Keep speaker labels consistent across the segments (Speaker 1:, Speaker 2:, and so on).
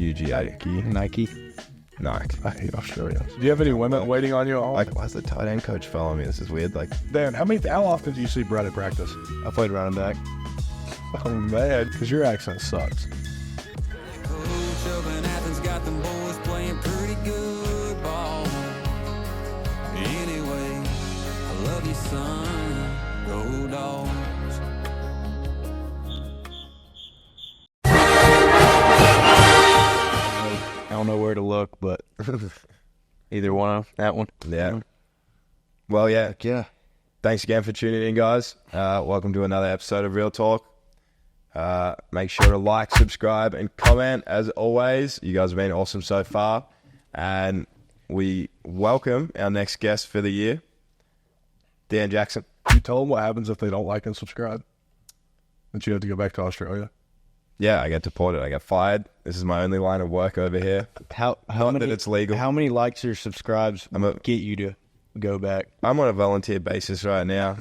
Speaker 1: UGA.
Speaker 2: Nike.
Speaker 1: Nike.
Speaker 3: I hate Australians. Do you have any women waiting on you at home?
Speaker 1: Like, why's the tight end coach following me? This is weird. Like,
Speaker 3: Dan, how often do you see Brett at practice?
Speaker 2: I played running back.
Speaker 3: Oh, man, because your accent sucks.
Speaker 4: Got them boys playing pretty good ball. Anyway, I love you, son. Go Dogs.
Speaker 2: I don't know where to look, but either one of that one.
Speaker 1: yeah. Well, yeah.
Speaker 2: Yeah.
Speaker 1: Thanks again for tuning in, guys. Welcome to another episode of Real Talk. Make sure to like, subscribe, and comment. As always, you guys have been awesome so far. And we welcome our next guest for the year, Dan Jackson.
Speaker 3: You tell them what happens if they don't like and subscribe? That you have to go back to Australia?
Speaker 1: Yeah, I get deported. I get fired. This is my only line of work over here.
Speaker 2: How
Speaker 1: Not
Speaker 2: many?
Speaker 1: that it's legal.
Speaker 2: How many likes or subscribes get you to go back?
Speaker 1: I'm on a volunteer basis right now.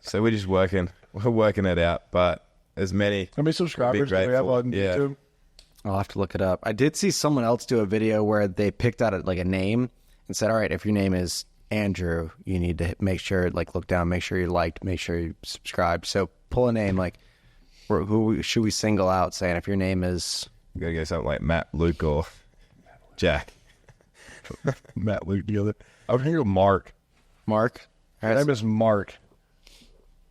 Speaker 1: So we're just working. We're working it out. But as many.
Speaker 3: How many subscribers do we have on YouTube?
Speaker 2: I'll have to look it up. I did see someone else do a video where they picked out a name and said, all right, if your name is Andrew, you need to make sure, look down, make sure you liked, make sure you subscribed. So pull a name, who should we single out, saying if your name is...
Speaker 1: You gotta go something like Matt, Luke, or Jack.
Speaker 3: Matt, Luke, together. I was going to go Mark.
Speaker 2: Mark?
Speaker 3: His name is Mark.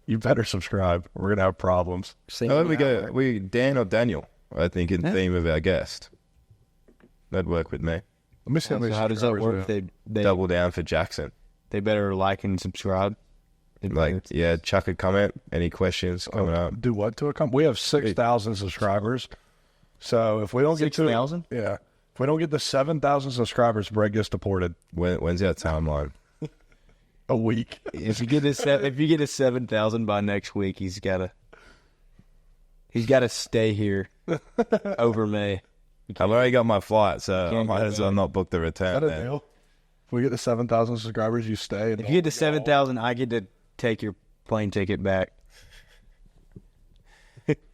Speaker 3: You better subscribe. We're going to have problems.
Speaker 1: How we go? We Dan or Daniel, I think, in theme of our guest. That'd work with me.
Speaker 3: Let me see
Speaker 2: How does that work? They
Speaker 1: Double down for Jackson.
Speaker 2: They better like and subscribe.
Speaker 1: Chuck a comment. Any questions coming up?
Speaker 3: Do what to a company? We have 6,000 subscribers. So if we don't get to
Speaker 2: 6,000?
Speaker 3: Yeah. If we don't get to 7,000 subscribers, Brett gets deported.
Speaker 1: When's our timeline?
Speaker 3: A week.
Speaker 2: If you get to 7,000 by next week, he's got to stay here over May.
Speaker 1: I've already got my flight, so I might as well not book the return.
Speaker 3: Is that a
Speaker 1: then.
Speaker 3: deal? If we get to 7,000 subscribers, you stay.
Speaker 2: If you get to 7,000, I get to take your plane ticket back.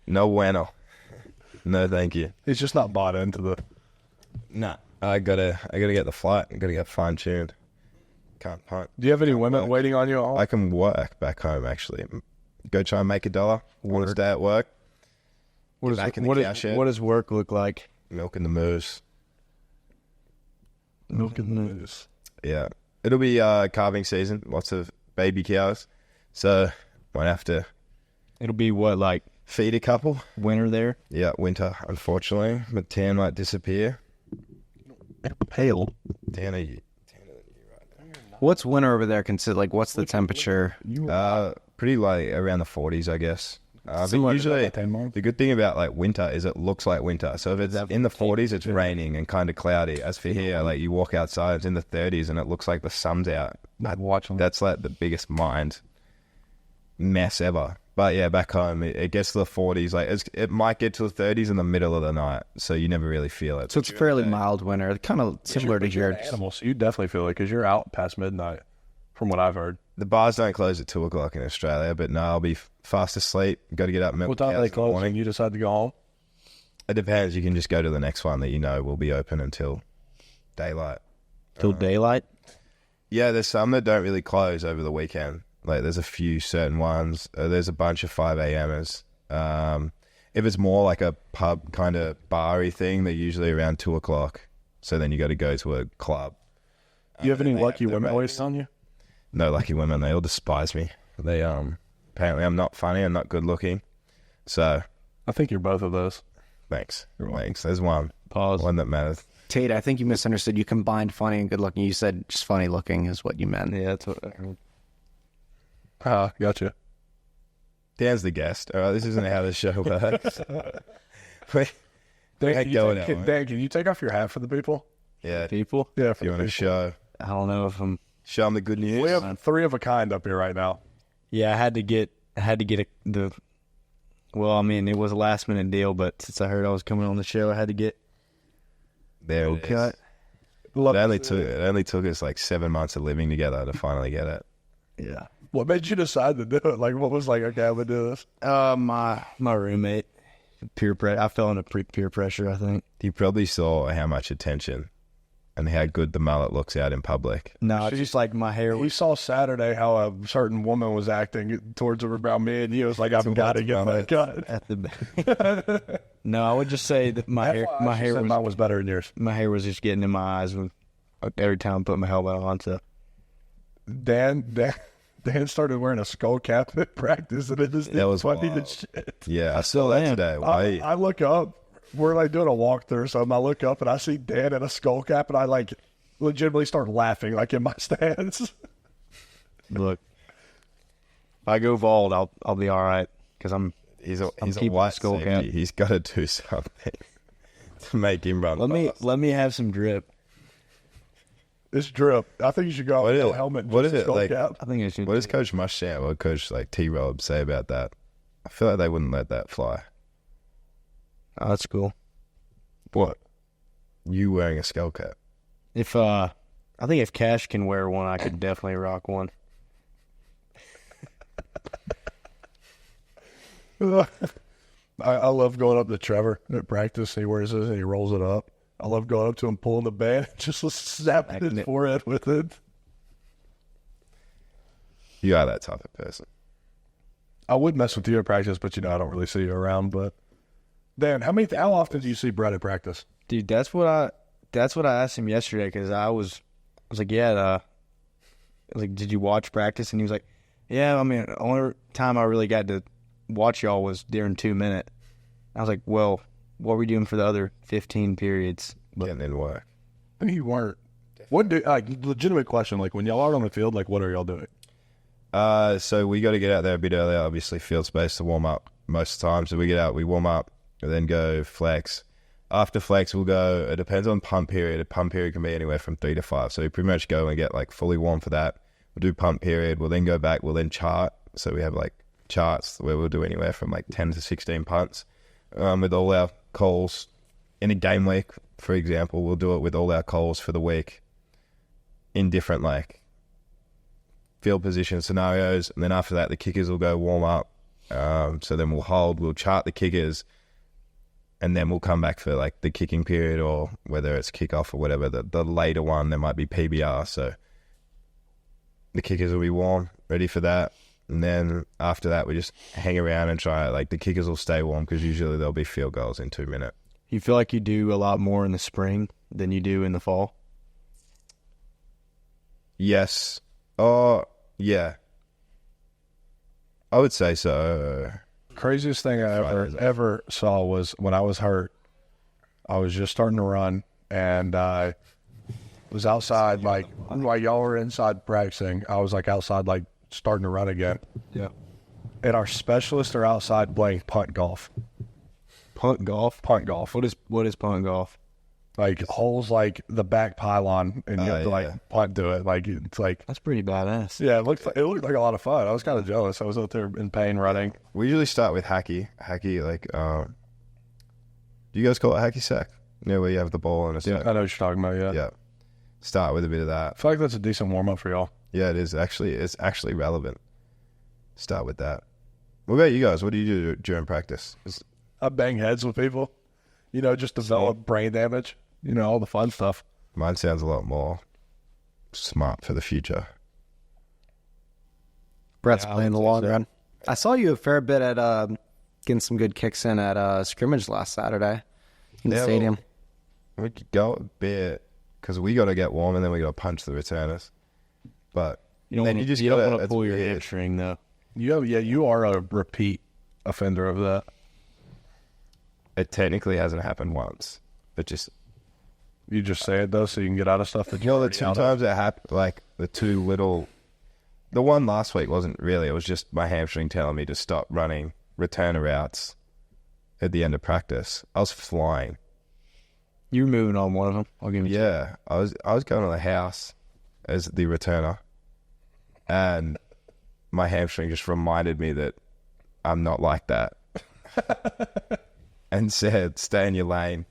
Speaker 1: No bueno. No, thank you.
Speaker 3: He's just not bought into the...
Speaker 1: Nah, I gotta get the flight. I gotta get fine tuned. Can't punt.
Speaker 3: Do you have any women waiting on you at home?
Speaker 1: I can work back home actually. Go try and make $1. Want to stay at work?
Speaker 2: What does work look like?
Speaker 1: Milking the moose.
Speaker 3: Milking the moose.
Speaker 1: Yeah, it'll be calving season. Lots of baby cows, so might have to.
Speaker 2: It'll be what,
Speaker 1: feed a couple.
Speaker 2: Winter there?
Speaker 1: Yeah, winter, unfortunately. But tan might disappear.
Speaker 3: Pale.
Speaker 1: Tan, are you
Speaker 2: What's winter over there consider? What's the temperature?
Speaker 1: pretty around the 40s, I guess. But
Speaker 3: Similar to
Speaker 1: usually,
Speaker 3: that,
Speaker 1: the good thing about winter is it looks like winter. So if it's in the 40s, it's raining and kind of cloudy. As for here, you walk outside, it's in the 30s and it looks like the sun's out. That's the biggest mind mess ever. But yeah, back home, it gets to the 40s. It might get to the 30s in the middle of the night, so you never really feel it.
Speaker 2: So it's fairly mild winter, kind of similar to your
Speaker 3: animal. So you definitely feel it because you're out past midnight, from what I've heard.
Speaker 1: The bars don't close at 2 o'clock in Australia, but no, I'll be fast asleep. Got to get up.
Speaker 3: What time do they close when you decide to go home?
Speaker 1: It depends. You can just go to the next one that will be open until daylight.
Speaker 2: Till daylight?
Speaker 1: Yeah, there's some that don't really close over the weekend. There's a few certain ones. There's a bunch of 5 a.m.ers. If it's more like a pub kind of bar-y thing, they're usually around 2 o'clock. So then you got to go to a club.
Speaker 3: Do you have any lucky women waiting on you?
Speaker 1: No lucky women. They all despise me. They apparently I'm not funny. I'm not good looking. So
Speaker 3: I think you're both of those.
Speaker 1: Thanks. Thanks. There's one.
Speaker 2: Pause.
Speaker 1: One that matters.
Speaker 2: Tate, I think you misunderstood. You combined funny and good looking. You said just funny looking is what you meant. Yeah, that's what I heard.
Speaker 3: Gotcha.
Speaker 1: Dan's the guest. All right, this isn't how this show works.
Speaker 3: Dan, can you take off your hat for the people?
Speaker 1: Yeah.
Speaker 2: People?
Speaker 3: Yeah.
Speaker 1: You want to show?
Speaker 2: I don't know if I'm...
Speaker 1: Show them the good news.
Speaker 3: We have 3 of a kind up here right now.
Speaker 2: Yeah, I had to get well, I mean, it was a last minute deal, but since I heard I was coming on the show, I had to get
Speaker 1: there it
Speaker 2: cut.
Speaker 1: It only took us 7 months of living together to finally get it.
Speaker 2: Yeah.
Speaker 3: What made you decide to do it? What was okay, I'm gonna do this?
Speaker 2: My roommate, peer pressure. I fell into peer pressure, I think.
Speaker 1: He probably saw how much attention and how good the mullet looks out in public.
Speaker 2: No, it's just like my hair.
Speaker 3: We saw Saturday how a certain woman was acting towards her about me, and he was like, "I've got to get my cut."
Speaker 2: At the no, I would just say that my hair
Speaker 3: mine was better than yours.
Speaker 2: My hair was just getting in my eyes every time I put my helmet on. So
Speaker 3: Dan started wearing a skull cap at practice, and
Speaker 1: that was
Speaker 3: funny
Speaker 1: wild.
Speaker 3: as shit.
Speaker 1: Yeah, I saw that today.
Speaker 3: I look up. We're like doing a walkthrough or something. I look up and I see Dan in a skull cap, and I like legitimately start laughing like in my stands.
Speaker 2: Look, if I go bald, I'll be all right because
Speaker 1: he's
Speaker 2: I'm
Speaker 1: a white skull cap. He's got to do something to make him run.
Speaker 2: Let me have some drip.
Speaker 3: It's drip. I think you should go out with a helmet.
Speaker 1: What is it like?
Speaker 2: I think I should.
Speaker 1: What does Coach Muschamp or Coach like T-Rob say about that? I feel like they wouldn't let that fly.
Speaker 2: Oh, that's cool.
Speaker 3: What?
Speaker 1: You wearing a skull cap?
Speaker 2: If I think if Cash can wear one, I could definitely rock one.
Speaker 3: I love going up to Trevor at practice. He wears this and he rolls it up. I love going up to him, pulling the band, just snapping his forehead with it.
Speaker 1: You are that type of person.
Speaker 3: I would mess with you at practice, but I don't really see you around. But Dan, how often do you see Brett at practice?
Speaker 2: Dude, that's what I asked him yesterday because I was like, yeah. I was like, did you watch practice? And he was like, yeah. I mean, the only time I really got to watch y'all was during 2 minute. I was like, well, what were we doing for the other 15 periods?
Speaker 1: Getting in work.
Speaker 3: I mean, you weren't. Legitimate question, like when y'all are on the field, like what are y'all doing?
Speaker 1: So we got to get out there a bit earlier, obviously field space to warm up most of the time. So we get out, we warm up, and then go flex. After flex, we'll go, it depends on pump period. A pump period can be anywhere from 3 to 5. So we pretty much go and get like fully warm for that. We'll do pump period. We'll then go back. We'll then chart. So we have like charts where we'll do anywhere from like 10 to 16 punts with all our calls. In a game week, for example, we'll do it with all our calls for the week in different like field position scenarios. And then after that, the kickers will go warm up. So then we'll hold, we'll chart the kickers, and then we'll come back for like the kicking period, or whether it's kickoff or whatever, the later one, there might be PBR. So the kickers will be warm, ready for that. And then after that, we just hang around and try, like the kickers will stay warm because usually there'll be field goals in 2 minutes.
Speaker 2: You feel like you do a lot more in the spring than you do in the fall?
Speaker 1: Yes. Oh, yeah. I would say so.
Speaker 3: Craziest thing I ever saw was when I was hurt. I was just starting to run, and I was outside, like, while y'all were inside practicing, I was, like, outside, like, starting to run again.
Speaker 2: Yeah.
Speaker 3: And our specialists are outside playing punt golf.
Speaker 2: Punt golf?
Speaker 3: Punt golf.
Speaker 2: What is punt golf?
Speaker 3: Like, holes like the back pylon, and you have to, like, punt to it. Like, it's like...
Speaker 2: That's pretty badass.
Speaker 3: Yeah, it looked like a lot of fun. I was kind of jealous. I was out there in pain running.
Speaker 1: We usually start with hacky. Hacky, like, do you guys call it hacky sack? Yeah, where you have the ball and a sack.
Speaker 3: I know what you're talking about, yeah.
Speaker 1: Yeah. Start with a bit of that.
Speaker 3: I feel like that's a decent warm-up for y'all.
Speaker 1: Yeah, it is. Actually, it's actually relevant. Start with that. What about you guys? What do you do during practice?
Speaker 3: I bang heads with people. Just develop brain damage. All the fun stuff.
Speaker 1: Mine sounds a lot more smart for the future.
Speaker 2: Brett's playing the long run. I saw you a fair bit at getting some good kicks in at scrimmage last Saturday in the stadium.
Speaker 1: Well, we could go a bit because we got to get warm and then we got to punch the returners. But
Speaker 2: you don't want to pull your hamstring though.
Speaker 3: You are a repeat offender of that.
Speaker 1: It technically hasn't happened once, but just...
Speaker 3: You just say it, though, so you can get out of stuff that
Speaker 1: the 2 times it happened, like, the 2 little... The one last week wasn't really, it was just my hamstring telling me to stop running returner routes at the end of practice. I was flying.
Speaker 2: You were moving on one of them. I'll give you
Speaker 1: Yeah, I was going to the house as the returner, and my hamstring just reminded me that I'm not like that. And said, stay in your lane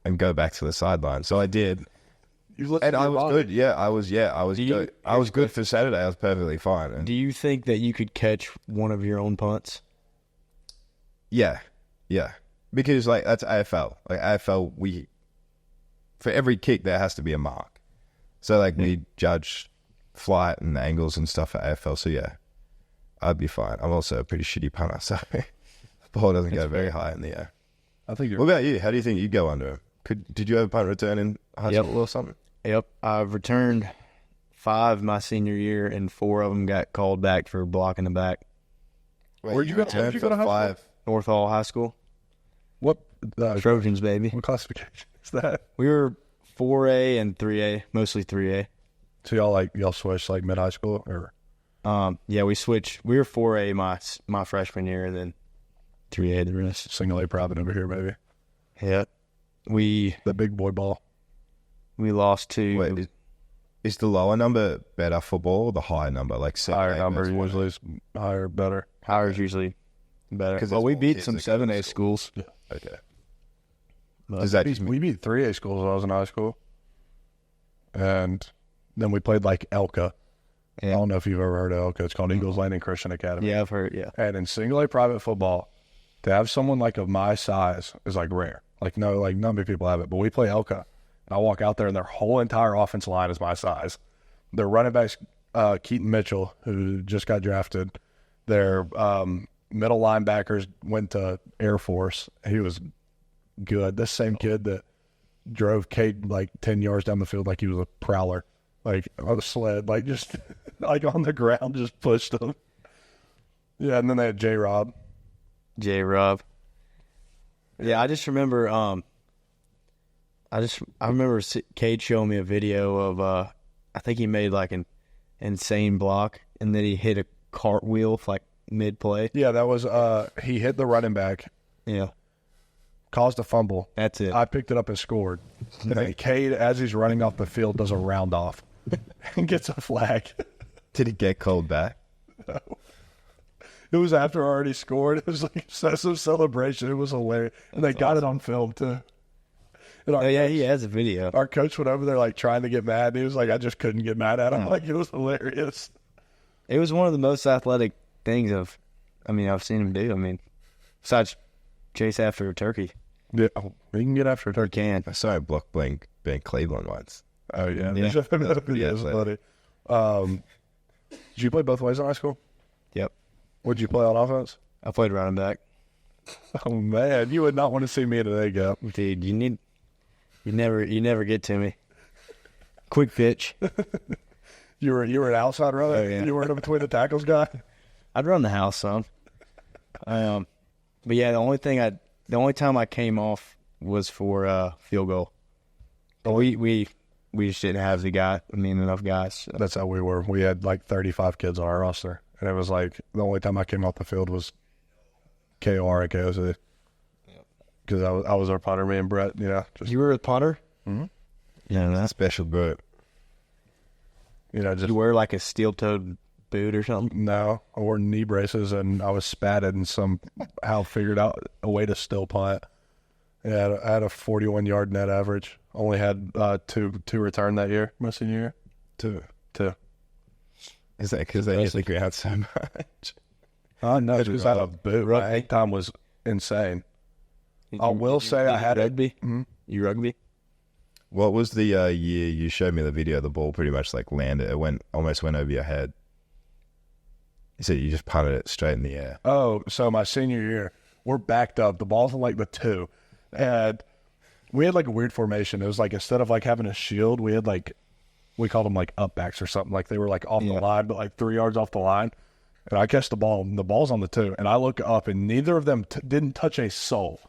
Speaker 1: and go back to the sideline. So I did. And I was good. Yeah, I was good. I was good for Saturday. I was perfectly fine. And
Speaker 2: do you think that you could catch one of your own punts?
Speaker 1: Yeah. because like that's AFL. Like AFL, for every kick there has to be a mark. So like we judge flight and angles and stuff at AFL. So yeah, I'd be fine. I'm also a pretty shitty punter, so the ball doesn't go very high in the air.
Speaker 3: I think.
Speaker 1: What about you? How do you think you'd go under him? Did you ever punt return in high school or something?
Speaker 5: Yep, I've returned 5 my senior year, and 4 of them got called back for blocking the back.
Speaker 3: Where'd you go to high school?
Speaker 5: North Hall High School.
Speaker 3: What?
Speaker 5: Trojans, baby.
Speaker 3: What classification is that?
Speaker 5: We were 4A and 3A, mostly 3A.
Speaker 3: So y'all switched like mid high school or?
Speaker 5: Yeah, we switched. We were 4A my freshman year, and then 3A the rest.
Speaker 3: Single A private over here, maybe.
Speaker 5: Yeah,
Speaker 3: The big boy ball.
Speaker 5: we lost to.
Speaker 1: Wait, is the lower number better for ball or the higher number? Like
Speaker 3: Higher number usually is higher, better.
Speaker 5: Higher is usually better.
Speaker 1: 'Cause
Speaker 5: Well,
Speaker 1: there's
Speaker 5: we
Speaker 1: more
Speaker 5: beat
Speaker 1: kids
Speaker 5: some
Speaker 1: that go to
Speaker 5: 7A schools.
Speaker 1: Okay.
Speaker 5: But
Speaker 1: Does that just
Speaker 3: We beat 3A schools when I was in high school. And then we played like Elka. I don't know if you've ever heard of Elka. It's called Eagles Landing Christian Academy.
Speaker 5: Yeah, I've heard. Yeah,
Speaker 3: And in single A private football, to have someone like of my size is like rare. Like not many people have it. But we play Elka, and I walk out there, and their whole entire offense line is my size. Their running backs, Keaton Mitchell, who just got drafted. Their middle linebackers went to Air Force. He was good. This same kid that drove Kate like 10 yards down the field like he was a prowler, like on a sled, like just like on the ground, just pushed him. Yeah, and then they had J-Rob.
Speaker 5: J-Rob. Yeah, I just remember. I remember Cade showing me a video of. I think he made like an insane block, and then he hit a cartwheel like mid play.
Speaker 3: Yeah, that was he hit the running back,
Speaker 5: Yeah,
Speaker 3: caused a fumble.
Speaker 5: that's it.
Speaker 3: I picked it up and scored. And then Cade, as he's running off the field, does a round off and gets a flag.
Speaker 1: Did it get called back?
Speaker 3: It was after I already scored. It was like excessive celebration. It was hilarious. And they got it on film too. And
Speaker 5: Oh yeah, he has a video.
Speaker 3: Our coach went over there like trying to get mad. And he was like, I just couldn't get mad at him. Like it was hilarious.
Speaker 5: It was one of the most athletic things I've seen him do. I mean, besides chase after a turkey.
Speaker 3: Yeah, he can get after a
Speaker 5: Or
Speaker 3: turkey.
Speaker 5: can.
Speaker 1: I saw a block blank Ben Cleveland once.
Speaker 3: Oh yeah,
Speaker 5: Yeah.
Speaker 3: yeah, it's funny. Did you play both ways in high school?
Speaker 5: Yep.
Speaker 3: What'd you play on offense?
Speaker 5: I played running back.
Speaker 3: Oh man, you would not want to see me in an egg gap.
Speaker 5: Dude, you never get to me. Quick pitch.
Speaker 3: You were an outside runner.
Speaker 5: Oh, yeah.
Speaker 3: You weren't a between the tackles guy.
Speaker 5: I'd run the house some. But yeah, the only time I came off was for field goal. But we just didn't have enough guys. So.
Speaker 3: That's how we were. We had like 35 kids on our roster, and it was like the only time I came off the field was KOR and KOC. Because I was our punter, me and Brett.
Speaker 5: You were a punter?
Speaker 3: Mm-hmm.
Speaker 5: Yeah,
Speaker 1: That's
Speaker 5: that's.
Speaker 1: special, but
Speaker 3: just
Speaker 5: You wear like a steel-toed boot or something?
Speaker 3: no. I wore knee braces, and I was spatted, and somehow figured out a way to still punt. Yeah, I had a 41-yard net average. Only had two return that year, my senior year. Two.
Speaker 1: is that because they hit the ground so much?
Speaker 3: Oh no, it's because I had a boot. My hang time was insane. I will say I had
Speaker 5: rugby.
Speaker 3: Mhm.
Speaker 5: You rugby?
Speaker 1: What was the year you showed me the video? The ball pretty much like landed. It almost went over your head. You said you just punted it straight in the air.
Speaker 3: Oh, so my senior year, we're backed up. The ball's in like the 2. And we had like a weird formation. It was like instead of like having a shield, we had like, we called them like up backs or something. Like they were like off the line, but like 3 yards off the line. And I catch the ball, and the ball's on the 2. And I look up, and neither of them didn't touch a soul.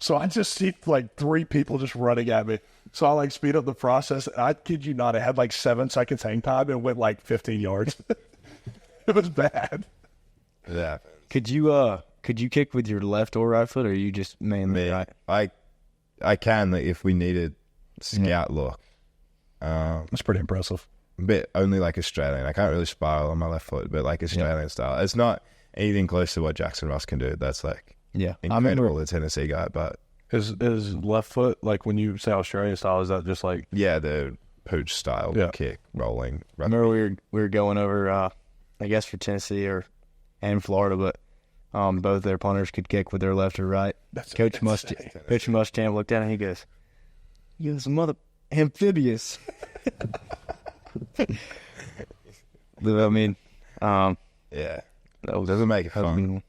Speaker 3: So I just see like 3 people just running at me. So I like speed up the process. And I kid you not, it had like 7 seconds hang time and went like 15 yards. It was bad.
Speaker 1: Yeah.
Speaker 5: Could you kick with your left or right foot, or are you just mainly
Speaker 1: Me,
Speaker 5: right?
Speaker 1: I can like, if we needed scout look.
Speaker 3: That's pretty impressive.
Speaker 1: But only like Australian. I can't really spiral on my left foot, but like Australian style. It's not anything close to what Jackson Ross can do. That's like
Speaker 5: Yeah,
Speaker 1: incredible, the Tennessee guy. But
Speaker 3: His left foot, like when you say Australian style, is that just like
Speaker 1: yeah, the pooch style kick, rolling.
Speaker 5: I remember we were going over, I guess for Tennessee and Florida, but both their punters could kick with their left or right. Coach Muschamp looked at him and he goes, mother amphibious. I mean,
Speaker 1: yeah. Doesn't make it fun.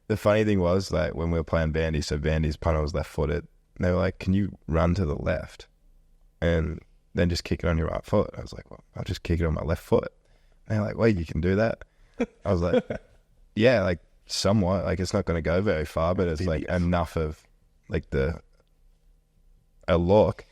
Speaker 1: The funny thing was, like, when we were playing bandy, so bandy's punter was left-footed. They were like, can you run to the left and then just kick it on your right foot? I was like, well, I'll just kick it on my left foot. And they're like, wait, you can do that? I was like, yeah, like, somewhat. Like, it's not going to go very far, but it's, like, enough of, like, a look.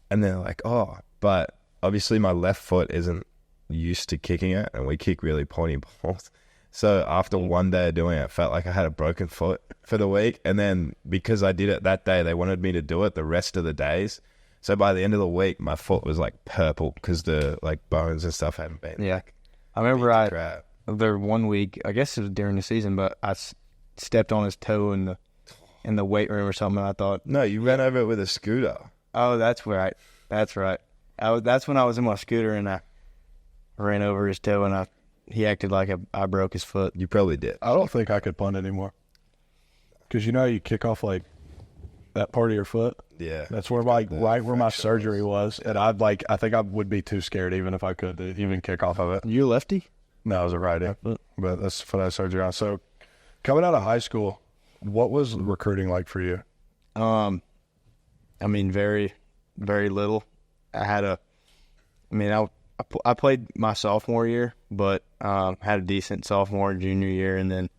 Speaker 1: And they're like, oh, but obviously my left foot isn't used to kicking it, and we kick really pointy balls. So after one day of doing it, I felt like I had a broken foot for the week. And then because I did it that day, they wanted me to do it the rest of the days. So by the end of the week, my foot was like purple because the like bones and stuff hadn't been.
Speaker 5: Yeah. I remember there 1 week, I guess it was during the season, but I stepped on his toe in the weight room or something. And I thought,
Speaker 1: no, you ran over it with a scooter.
Speaker 5: Oh, that's right. That's right. That's when I was in my scooter and I ran over his toe and he acted like I broke his foot.
Speaker 1: You probably did.
Speaker 3: I don't think I could punt anymore. Because you know how you kick off like that part of your foot?
Speaker 1: Yeah.
Speaker 3: That's where right where my surgery was. And I think I would be too scared even if I could to even kick off of it.
Speaker 5: You a lefty?
Speaker 3: No, I was a righty. But that's foot I had surgery on. So coming out of high school, what was recruiting like for you?
Speaker 5: I mean, very, very little. I played my sophomore year, but had a decent sophomore and junior year, and then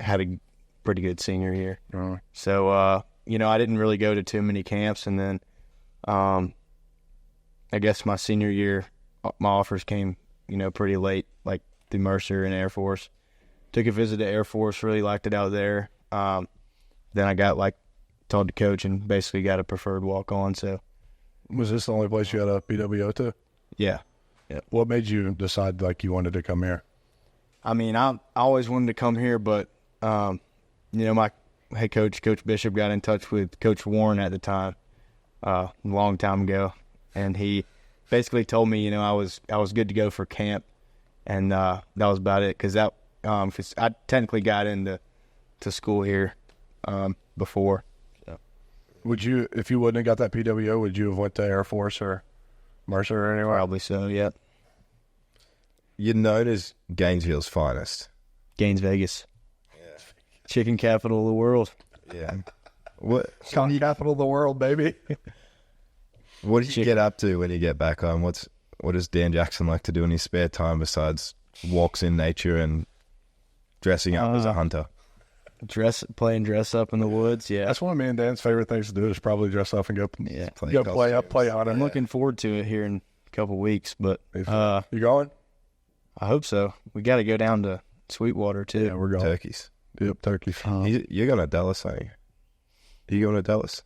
Speaker 5: had a pretty good senior year. So, I didn't really go to too many camps, and then I guess my senior year, my offers came, pretty late, like through Mercer and Air Force. Took a visit to Air Force, really liked it out there. Then I got, told the coach and basically got a preferred walk-on, so.
Speaker 3: Was this the only place you had a PWO to?
Speaker 5: Yeah.
Speaker 3: What made you decide you wanted to come here?
Speaker 5: I mean, I always wanted to come here, but my head coach, Coach Bishop, got in touch with Coach Warren at the time, a long time ago, and he basically told me, I was good to go for camp, and that was about it. Because I technically got into school here before. So.
Speaker 3: Would you, if you wouldn't have got that PWO, would you have went to Air Force or Mercer or anywhere?
Speaker 5: Probably so, yeah.
Speaker 1: You're known as Gainesville's finest.
Speaker 5: Gaines, Vegas. Yeah. Chicken capital of the world.
Speaker 1: Yeah. What?
Speaker 3: Capital of the world, baby.
Speaker 1: What do you get up to when you get back home? What does Dan Jackson like to do in his spare time besides walks in nature and dressing up as a hunter?
Speaker 5: Playing dress up in the woods, yeah.
Speaker 3: That's one of me and Dan's favorite things to do is probably dress up and play hunter.
Speaker 5: I'm looking forward to it here in a couple weeks, but
Speaker 3: you going?
Speaker 5: I hope so. We got to go down to Sweetwater too.
Speaker 3: Yeah, we're going.
Speaker 1: Turkeys.
Speaker 3: Yep, turkeys.
Speaker 1: You're going to Dallas, aren't you? Are you going to Dallas?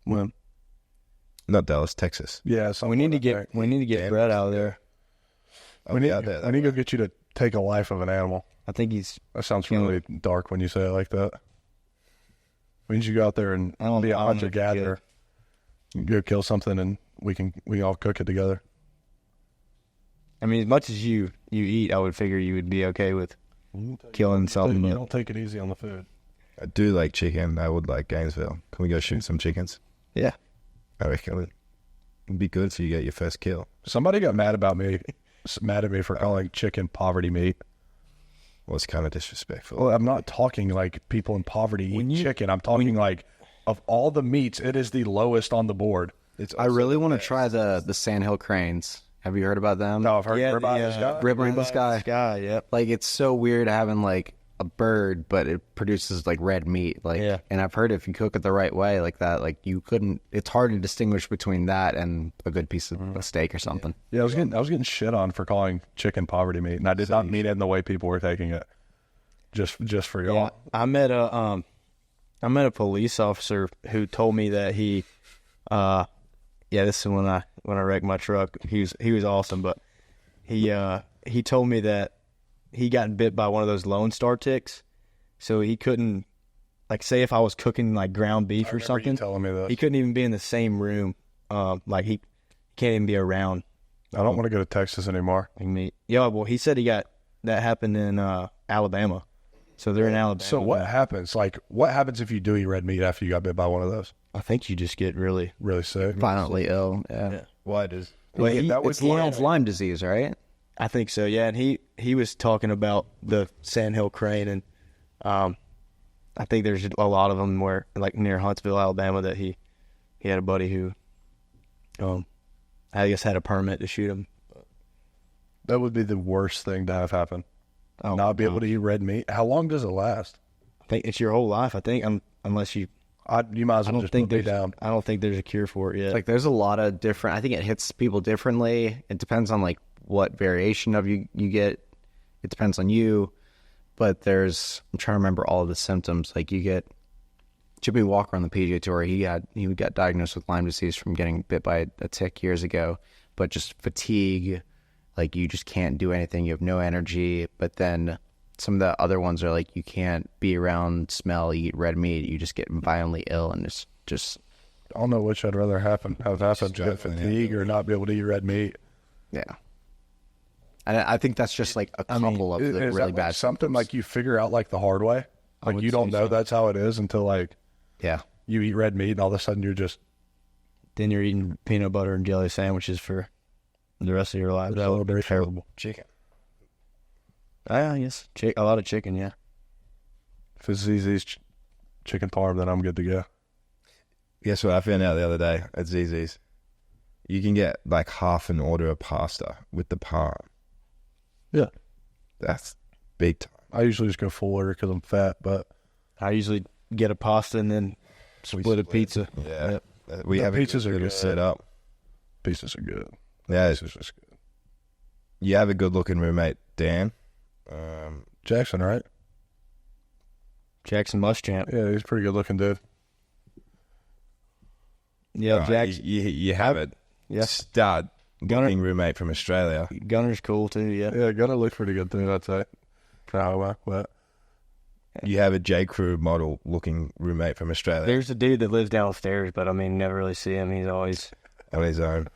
Speaker 5: When?
Speaker 1: Not Dallas, Texas.
Speaker 3: Yeah,
Speaker 5: we need to get Brett out of there.
Speaker 3: I need to go get you to take a life of an animal.
Speaker 5: I think
Speaker 3: that sounds really dark when you say it like that. We need you to go out there and be a hunter gatherer. Go kill something and we can all cook it together.
Speaker 5: I mean, as much as you eat, I would figure you would be okay with killing something.
Speaker 3: You don't take it easy on the food.
Speaker 1: I do like chicken. I would like Gainesville. Can we go shoot some chickens?
Speaker 5: Yeah.
Speaker 1: I reckon it'd be good if you get your first kill.
Speaker 3: Somebody got mad at me for calling chicken poverty meat.
Speaker 1: Well, it's kind of disrespectful.
Speaker 3: Well, I'm not talking like people in poverty eat chicken. I'm talking of all the meats, it is the lowest on the board.
Speaker 2: I really want to try the sandhill cranes. Have you heard about them?
Speaker 3: No, I've heard about this guy.
Speaker 2: Ribeye in the sky.
Speaker 5: Yep.
Speaker 2: It's so weird having a bird, but it produces red meat. And I've heard if you cook it the right way like that, you couldn't. It's hard to distinguish between that and a good piece of a steak or something.
Speaker 3: Yeah, I was getting shit on for calling chicken poverty meat, and I did not mean it in the way people were taking it. Just for y'all.
Speaker 5: Yeah, I met a police officer who told me that he, this is when I wrecked my truck. He was awesome, but he told me that he got bit by one of those Lone Star ticks, so he couldn't, say if I was cooking ground beef or something,
Speaker 3: you telling me that.
Speaker 5: He couldn't even be in the same room. He can't even be around.
Speaker 3: I don't want to go to Texas anymore.
Speaker 5: Yeah, well, he said he got that happened in Alabama. So they're in Alabama.
Speaker 3: So what happens? Like, what happens if you do eat red meat after you got bit by one of those?
Speaker 5: I think you just get really
Speaker 3: sick.
Speaker 2: Violently ill. Yeah.
Speaker 1: Why does?
Speaker 2: Well, he has Lyme disease, right?
Speaker 5: I think so, yeah. And he was talking about the Sandhill crane, and I think there's a lot of them where, like near Huntsville, Alabama, that he had a buddy who, I guess, had a permit to shoot him.
Speaker 3: That would be the worst thing to have happen. Not be able to eat red meat. How long does it last?
Speaker 5: I think it's your whole life. I think unless you.
Speaker 3: You might as well just put me down.
Speaker 5: I don't think there's a cure for it yet.
Speaker 2: Like, there's a lot of different. I think it hits people differently. It depends on like what variation of you get. It depends on you. But I'm trying to remember all of the symptoms. Like, you get Jimmy Walker on the PGA Tour. He got diagnosed with Lyme disease from getting bit by a tick years ago. But just fatigue, like you just can't do anything. You have no energy. But then some of the other ones are like you can't be around, smell, eat red meat. You just get violently ill, and it's just.
Speaker 3: I don't know which I'd rather have happen: get fatigue or not be able to eat red meat.
Speaker 2: Yeah. And I think that's just like a couple of the really bad
Speaker 3: something
Speaker 2: symptoms.
Speaker 3: like you figure out like the hard way. Like you don't know that's how it is until like you eat red meat and all of a sudden you're just.
Speaker 5: Then you're eating peanut butter and jelly sandwiches for the rest of your life.
Speaker 3: That would be terrible.
Speaker 1: Chicken.
Speaker 5: Yes, a lot of chicken. Yeah.
Speaker 3: If it's ZZ's chicken parm, then I'm good to go.
Speaker 1: Guess what I found out the other day at ZZ's? You can get like half an order of pasta with the parm.
Speaker 3: Yeah.
Speaker 1: That's big time.
Speaker 3: I usually just go full order because I'm fat, but
Speaker 5: I usually get a pasta and then split a pizza.
Speaker 1: Yeah. Yep. We have pizzas are good set up.
Speaker 3: Pizzas are good.
Speaker 1: Yeah.
Speaker 3: Pizzas are good.
Speaker 1: You have a good looking roommate, Dan.
Speaker 3: Jackson, right?
Speaker 5: Jackson Muschamp.
Speaker 3: Yeah, he's a pretty good looking dude.
Speaker 5: Yeah, Jackson.
Speaker 1: You have it.
Speaker 5: Yeah.
Speaker 1: Stud looking roommate from Australia.
Speaker 5: Gunner's cool too, yeah.
Speaker 3: Yeah, Gunner looks pretty good too, I'd say. But
Speaker 1: You have a J. Crew model looking roommate from Australia.
Speaker 5: There's a dude that lives downstairs, but I mean, never really see him. He's always
Speaker 1: on his own.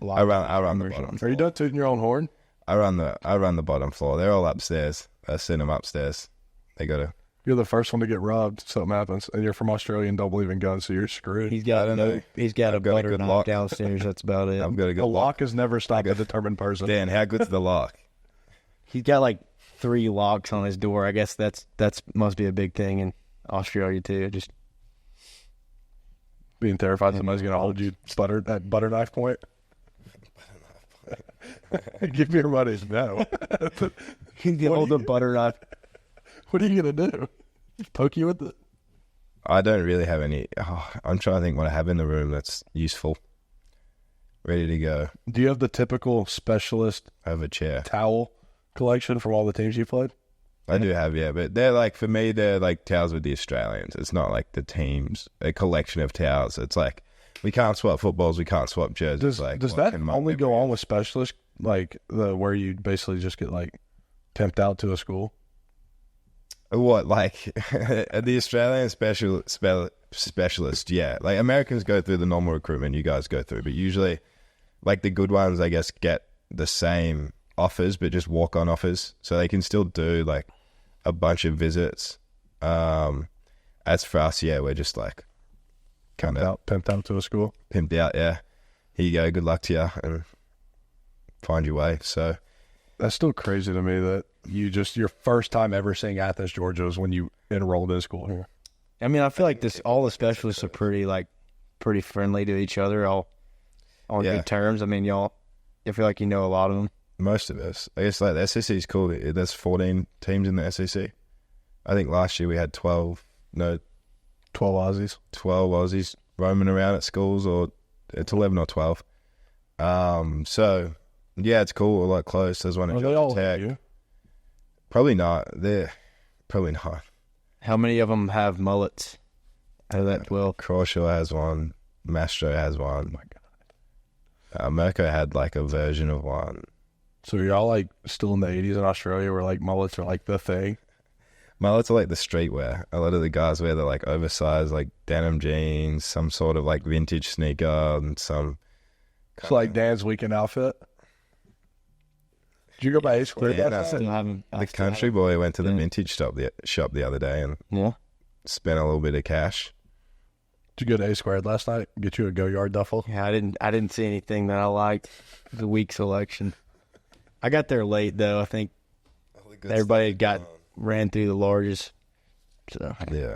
Speaker 1: I run the bottom.
Speaker 3: Are you done tooting your own horn?
Speaker 1: I run the bottom floor. They're all upstairs. I send them upstairs. They gotta.
Speaker 3: You're the first one to get robbed. Something happens, and you're from Australia and don't believe in guns, so you're screwed.
Speaker 5: He's got a butter knife downstairs. That's about it.
Speaker 1: I've got a good
Speaker 3: lock. The lock has never stopped a determined person.
Speaker 1: Dan, how good's the lock?
Speaker 5: He's got like 3 locks on his door. I guess that's must be a big thing in Australia too. Just
Speaker 3: being terrified somebody's gonna hold you at butter knife point. Give me your money. No.
Speaker 5: He's gonna hold a butter knife.
Speaker 3: What are you gonna do? Poke you with it?
Speaker 1: I don't really have any. I'm trying to think what I have in the room that's useful. Ready to go.
Speaker 3: Do you have the typical specialist
Speaker 1: I have a chair
Speaker 3: towel collection from all the teams you played?
Speaker 1: I do have, yeah, but they're like, for me, they're like towels with the Australians. It's not like the teams, a collection of towels. It's like, we can't swap footballs, we can't swap jerseys.
Speaker 3: Does that only go on with specialists, like where you basically just get like pimped out to a school?
Speaker 1: What, like the Australian specialist? Yeah, like Americans go through the normal recruitment you guys go through, but usually, like the good ones, I guess, get the same offers, but just walk-on offers, so they can still do like a bunch of visits. As for us, yeah, we're just like kind of
Speaker 3: pimped out to a school.
Speaker 1: Pimped out, yeah. Here you go. Good luck to you, and find your way. So
Speaker 3: that's still crazy to me that your first time ever seeing Athens, Georgia, was when you enrolled in school here.
Speaker 5: I mean, I feel like all the specialists are pretty friendly to each other, all on good terms. I mean, I feel like you know a lot of them.
Speaker 1: Most of us. I guess like the SEC is cool. There's 14 teams in the SEC. I think last year we had 12
Speaker 3: Aussies.
Speaker 1: 12 Aussies roaming around at schools, or it's 11 or 12. So yeah, it's cool. We're like close. There's one at Georgia Tech. Probably not. They're probably not.
Speaker 5: How many of them have mullets out of that 12?
Speaker 1: Crawshaw has one. Mastro has one. Oh my God. Mirko had like a version of one.
Speaker 3: So y'all like still in the 80s in Australia where like mullets are like the thing?
Speaker 1: Mullets are like the streetwear. A lot of the guys wear the like oversized like denim jeans, some sort of like vintage sneaker, and some.
Speaker 3: It's like Dan's weekend outfit. Did you go by A2?
Speaker 1: Yeah,
Speaker 5: I still haven't.
Speaker 1: The country boy went to the vintage shop the other day and spent a little bit of cash.
Speaker 3: Did you go to A2 last night? Get you a Go Yard duffel?
Speaker 5: Yeah, I didn't see anything that I liked. The week selection. I got there late though. I think everybody ran through the largest. So
Speaker 1: Yeah.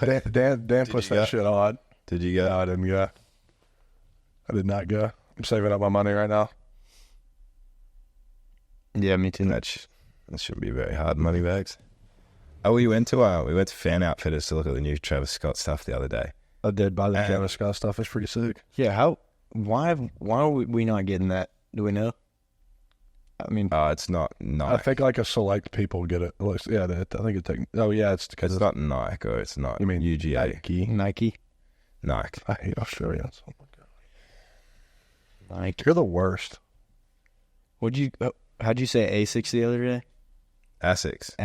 Speaker 3: Dan puts that shit on.
Speaker 1: Did you go?
Speaker 3: No, I didn't go. I did not go. I'm saving up my money right now.
Speaker 5: yeah, me too.
Speaker 1: That shouldn't be very hard. Money bags. Oh, we went to Fan Outfitters to look at the new Travis Scott stuff the other day.
Speaker 3: I did buy the Travis Scott stuff. It's pretty sick.
Speaker 5: Yeah, why are we not getting that? Do we know? I mean,
Speaker 1: It's not Nike.
Speaker 3: I think like a select people get it. Yeah, I think it's. Oh yeah, it's because
Speaker 1: It's not Nike or it's not.
Speaker 3: You mean
Speaker 1: UGA?
Speaker 5: Nike.
Speaker 3: I hate Australians. Oh my god,
Speaker 5: Nike.
Speaker 3: you're the worst.
Speaker 5: How'd you say Asics the other day?
Speaker 1: Asics.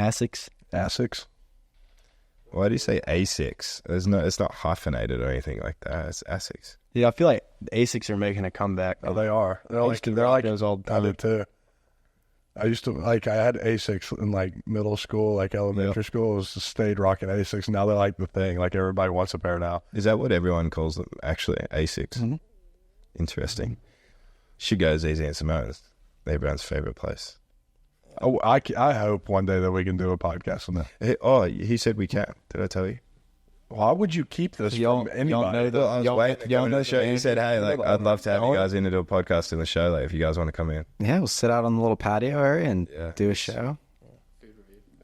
Speaker 3: Asics.
Speaker 1: Why do you say Asics? It's not hyphenated or anything like that. It's Asics.
Speaker 5: Yeah, I feel like the Asics are making a comeback.
Speaker 3: Oh, they are. They're like
Speaker 5: those all the
Speaker 3: I
Speaker 5: time.
Speaker 3: did too. I used to I had Asics in like middle school, like elementary school. It was just stayed rocking Asics. Now they're like the thing. Like everybody wants a pair now.
Speaker 1: Is that what everyone calls them? Actually, Asics.
Speaker 3: Mm-hmm.
Speaker 1: Interesting. Should go to Z's and Simone's. Everyone's favorite place.
Speaker 3: Oh, I hope one day that we can do a podcast on that.
Speaker 1: He said we can. Did I tell you?
Speaker 3: Why would you keep this from anybody?
Speaker 1: I was waiting to come into the show. You said, hey, like, I'd love to have you guys in to do a podcast in the show, like, if you guys want to come in.
Speaker 2: Yeah, we'll sit out on the little patio area and do a show.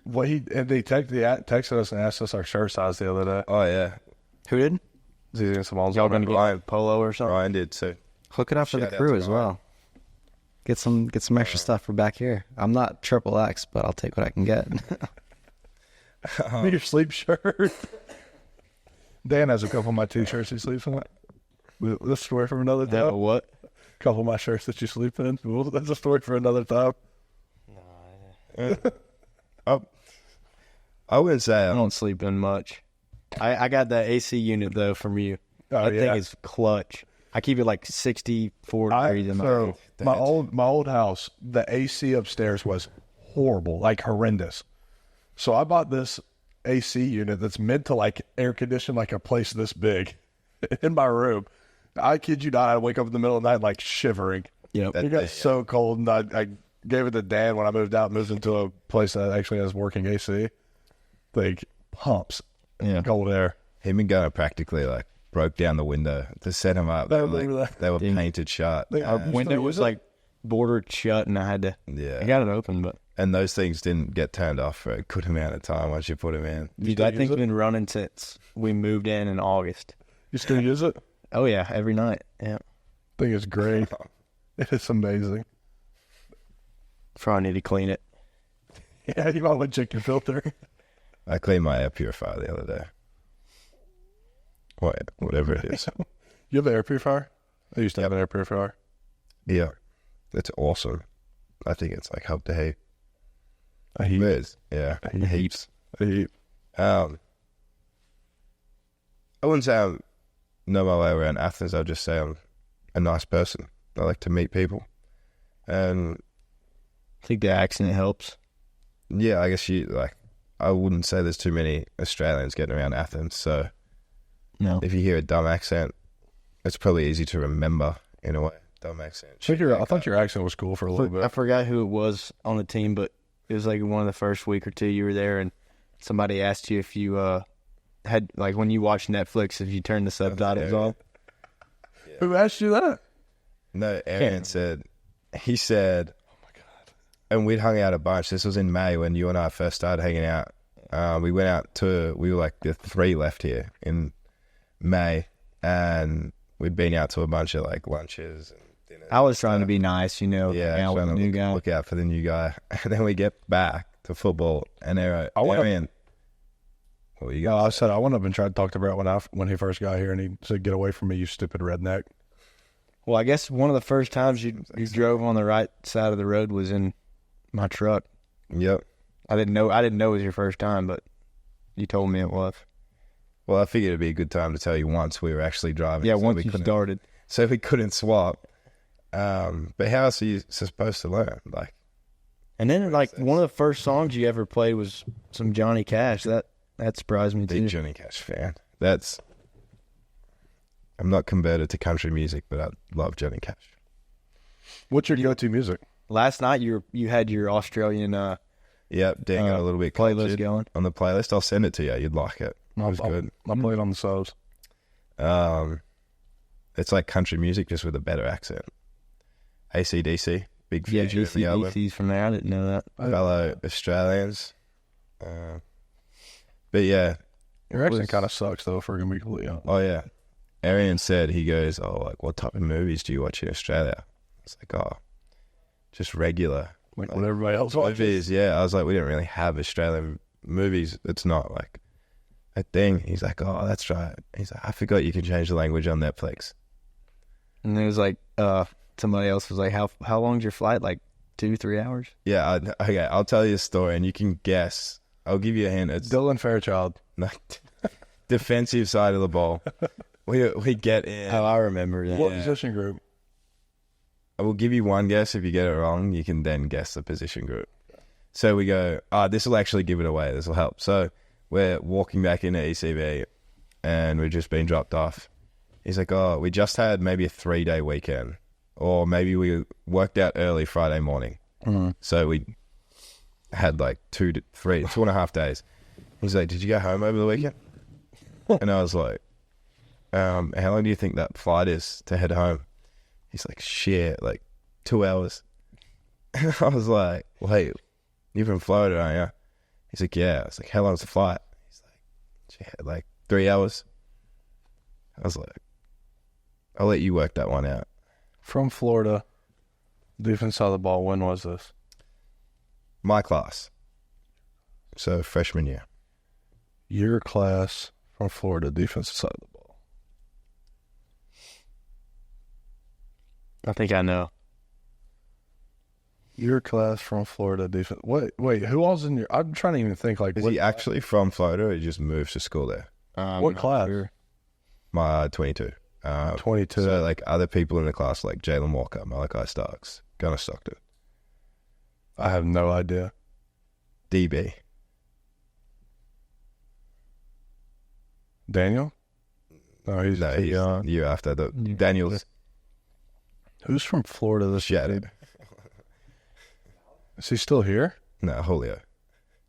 Speaker 3: Well, they texted us and asked us our shirt size the other day.
Speaker 1: Oh, yeah.
Speaker 5: Who did?
Speaker 3: Z's and Simone's.
Speaker 5: Y'all gonna get polo or something?
Speaker 1: Ryan did, too.
Speaker 2: Hook it up for the
Speaker 1: Shout out
Speaker 2: crew
Speaker 1: to
Speaker 2: as
Speaker 1: Ryan.
Speaker 2: well. Get some extra stuff for back here. I'm not triple X, but I'll take what I can get.
Speaker 3: Your sleep shirt. Dan has a couple of my t-shirts he sleeps in. This story from another time.
Speaker 5: What?
Speaker 3: A couple of my shirts that you sleep in. Well, that's a story for another time.
Speaker 1: I wouldn't say
Speaker 5: I don't sleep in much. I got that AC unit though from you.
Speaker 3: Oh,
Speaker 5: That
Speaker 3: yeah.
Speaker 5: thing is clutch. I keep it like 64 degrees in my room.
Speaker 3: My old house, the AC upstairs was horrible, like horrendous. So I bought this AC unit that's meant to like air condition like a place this big in my room. I kid you not, I wake up in the middle of the night like shivering.
Speaker 5: Yep.
Speaker 3: It got so cold, and I gave it to Dan when I moved into a place that actually has working AC. Like pumps, cold air.
Speaker 1: him and Gunnar practically, like, broke down the window to set him up. Like, they were painted shut.
Speaker 5: Our window was like bordered shut, and I had to.
Speaker 1: Yeah.
Speaker 5: I got it open, but
Speaker 1: And those things didn't get turned off for a good amount of time once you put them in.
Speaker 5: that thing's been running since we moved in August.
Speaker 3: You still use it?
Speaker 5: Oh yeah, every night. Yeah.
Speaker 3: I think it's great. It's amazing.
Speaker 5: Probably need to clean it.
Speaker 3: Yeah, you might want to check your filter.
Speaker 1: I cleaned my air purifier the other day. Whatever it is.
Speaker 3: You have an air purifier? I used to have an air purifier.
Speaker 1: Yeah. It's awesome. I think it's like helped a heap.
Speaker 3: A heap.
Speaker 1: It is. Yeah. Heaps.
Speaker 3: A heap.
Speaker 1: I wouldn't say I know my way around Athens. I'd just say I'm a nice person. I like to meet people. And
Speaker 5: I think the accent helps.
Speaker 1: yeah, I guess I wouldn't say there's too many Australians getting around Athens. So
Speaker 5: No.
Speaker 1: if you hear a dumb accent, it's probably easy to remember in a way. Dumb accent.
Speaker 3: I thought your accent was cool for a little
Speaker 5: I
Speaker 3: bit.
Speaker 5: forgot who it was on the team, but it was like one of the first week or two you were there, and somebody asked you if you had, like, when you watch Netflix, if you turn the subtitles off.
Speaker 3: Who asked you that?
Speaker 1: No, Aaron he said, oh my God. And we'd hung out a bunch. This was in May when you and I first started hanging out. We went out we were like the three left here in May, and we'd been out to a bunch of like lunches and dinners.
Speaker 5: I was trying to be nice, hang out with
Speaker 1: trying
Speaker 5: the
Speaker 1: to
Speaker 5: new guy.
Speaker 1: look out for the new guy. And then we get back to football, and Aaron,
Speaker 3: I said I went up and tried to talk to Brett when he first got here, and he said, "Get away from me, you stupid redneck."
Speaker 5: Well, I guess one of the first times you drove on the right side of the road was in my truck.
Speaker 1: Yep.
Speaker 5: I didn't know it was your first time, but you told me it was.
Speaker 1: Well, I figured it'd be a good time to tell you once we were actually driving.
Speaker 5: Yeah,
Speaker 1: so
Speaker 5: once you started.
Speaker 1: So we couldn't swap. But how else are you supposed to learn? Like,
Speaker 5: And then, like, one of the first songs you ever played was some Johnny Cash. That surprised me, too.
Speaker 1: big Johnny Cash fan. I'm not converted to country music, but I love Johnny Cash.
Speaker 3: What's your go-to music?
Speaker 5: Last night, you had your Australian
Speaker 1: Yep, Dan got a little bit
Speaker 5: playlist
Speaker 1: cultured
Speaker 5: going.
Speaker 1: on the playlist. I'll send it to you. You'd like it. It was good.
Speaker 3: I'll play it on the subs.
Speaker 1: It's like country music, just with a better accent. AC/DC, big feature in the album.
Speaker 5: ACDC's from there. I didn't know that.
Speaker 1: Fellow Australians. But yeah.
Speaker 3: Your accent kind of sucks, though, if we're going to be completely honest.
Speaker 1: Oh, yeah. Arian said, he goes, oh, like, what type of movies do you watch in Australia? It's like, oh, just regular.
Speaker 3: Like what everybody else watches.
Speaker 1: Movies, yeah. I was like, we don't really have Australian movies. It's not like a thing. He's like, oh, that's right. He's like, I forgot you can change the language on Netflix.
Speaker 5: And there was like, somebody else was like, how long's your flight? Like 2-3 hours?
Speaker 1: Yeah, okay, I'll tell you a story and you can guess. I'll give you a hint. It's
Speaker 3: Dylan Fairchild.
Speaker 1: defensive side of the ball. We get in.
Speaker 5: Oh, I remember that.
Speaker 3: What position group?
Speaker 1: I will give you one guess. If you get it wrong, you can then guess the position group. So we go, this will actually give it away. This will help. So we're walking back into ECB and we've just been dropped off. He's like, oh, we just had maybe a 3-day weekend. Or maybe we worked out early Friday morning.
Speaker 3: Mm-hmm.
Speaker 1: So we had like 2.5 days. He's like, did you go home over the weekend? And I was like, how long do you think that flight is to head home? He's like, shit, like 2 hours. And I was like, wait, you're from Florida, aren't you? He's like, yeah. I was like, how long's the flight? He's like, shit, like 3 hours. I was like, I'll let you work that one out.
Speaker 3: From Florida, defense side of the ball, when was this?
Speaker 1: My class. So freshman year.
Speaker 3: Your class from Florida, defensive side of the ball.
Speaker 5: I think I know.
Speaker 3: Your class from Florida, defense. Wait, who else in your? I'm trying to even think. Like,
Speaker 1: Is he actually from Florida or he just moved to school there?
Speaker 3: What class?
Speaker 5: Sure.
Speaker 1: My 22.
Speaker 3: 22.
Speaker 1: So like other people in the class like Jalen Walker, Malachi Starks, Gunnar Stockton.
Speaker 3: I have no idea.
Speaker 1: DB.
Speaker 3: Daniel? No, he's young.
Speaker 1: Year after. Daniel's
Speaker 3: Who's from Florida this year?
Speaker 1: shattered.
Speaker 3: Is he still here?
Speaker 1: No, Julio.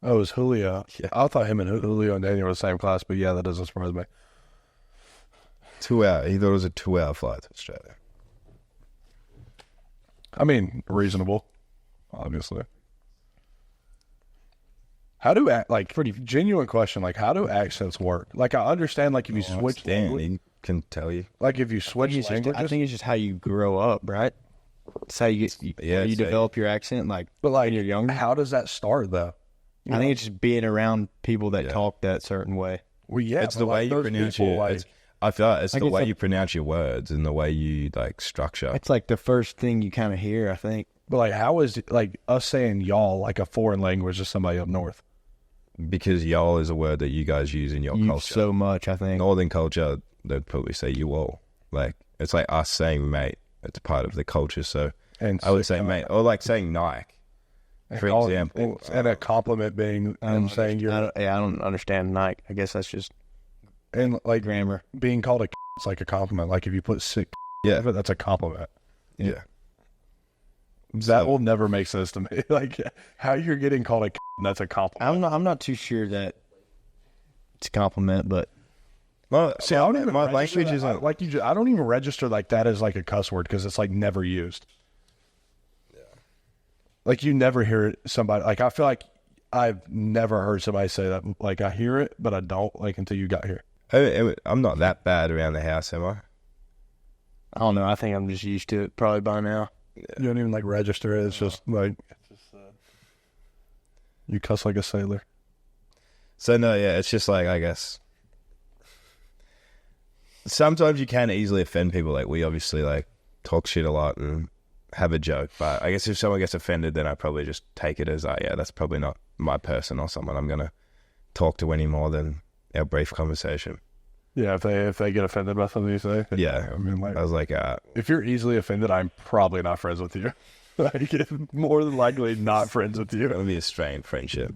Speaker 3: Oh, it was Julio.
Speaker 1: Yeah.
Speaker 3: I thought him and Julio and Daniel were the same class, but yeah, that doesn't surprise me.
Speaker 1: 2 hour. He thought it was a 2-hour flight to Australia.
Speaker 3: I mean, reasonable, obviously. How do pretty genuine question? Like, how do accents work? Like, I understand. Like, if you switch,
Speaker 1: He can tell you.
Speaker 3: like if you switch languages,
Speaker 5: I think it's just how you grow up, right? It's how you get,
Speaker 1: Yeah,
Speaker 5: you
Speaker 1: it's
Speaker 5: develop your accent. Like,
Speaker 3: but like
Speaker 5: when you're younger.
Speaker 3: how does that start though?
Speaker 5: I think it's just being around people that talk that certain way.
Speaker 3: Well, yeah,
Speaker 1: It's
Speaker 3: but,
Speaker 1: the way
Speaker 3: like,
Speaker 1: you
Speaker 3: those
Speaker 1: pronounce
Speaker 3: people,
Speaker 1: your.
Speaker 3: like,
Speaker 1: I feel like it's
Speaker 5: Like
Speaker 1: the
Speaker 5: it's
Speaker 1: way
Speaker 5: like-
Speaker 1: you pronounce your words and the way you like structure.
Speaker 5: It's like the first thing you kind of hear, I think.
Speaker 3: but like, how is like us saying y'all like a foreign language to somebody up north?
Speaker 1: Because y'all is a word that you guys use in your
Speaker 5: Use
Speaker 1: culture.
Speaker 5: so much, I think.
Speaker 1: Northern culture, they'd probably say you all. Like it's like us saying mate. It's part of the culture. So
Speaker 3: And
Speaker 1: I would say mate, or like saying Nike, for example.
Speaker 3: and a compliment being and saying you're
Speaker 5: I don't understand Nike. I guess that's just
Speaker 3: and like
Speaker 5: grammar.
Speaker 3: being called a it's like a compliment. Like if you put sick,
Speaker 1: Yeah.
Speaker 3: but that's a compliment.
Speaker 1: Yeah.
Speaker 3: That will never make sense to me. Like how you're getting called a that's a compliment.
Speaker 5: I'm not too sure that it's a compliment, but
Speaker 3: See, I don't even
Speaker 1: my
Speaker 3: register
Speaker 1: language
Speaker 3: that-
Speaker 1: isn't
Speaker 3: like you. I don't even register like that as like a cuss word because it's like never used. Yeah. Like you never hear somebody like I feel like I've never heard somebody say that. Like I hear it, but I don't like until you got here.
Speaker 1: I'm not that bad around the house, am I?
Speaker 5: I don't know. I think I'm just used to it probably by now.
Speaker 3: You don't even like register it. It's just like you cuss like a sailor.
Speaker 1: So no, yeah, it's just like I guess sometimes you can easily offend people. Like we obviously like talk shit a lot and have a joke, but I guess if someone gets offended, then I probably just take it as yeah, that's probably not my person or someone I'm gonna talk to any more than our brief conversation.
Speaker 3: Yeah, if they get offended by something you say.
Speaker 1: Yeah.
Speaker 3: I mean, like,
Speaker 1: I was like,
Speaker 3: if you're easily offended, I'm probably not friends with you. Like, more than likely not friends with you.
Speaker 1: it would be a strained friendship.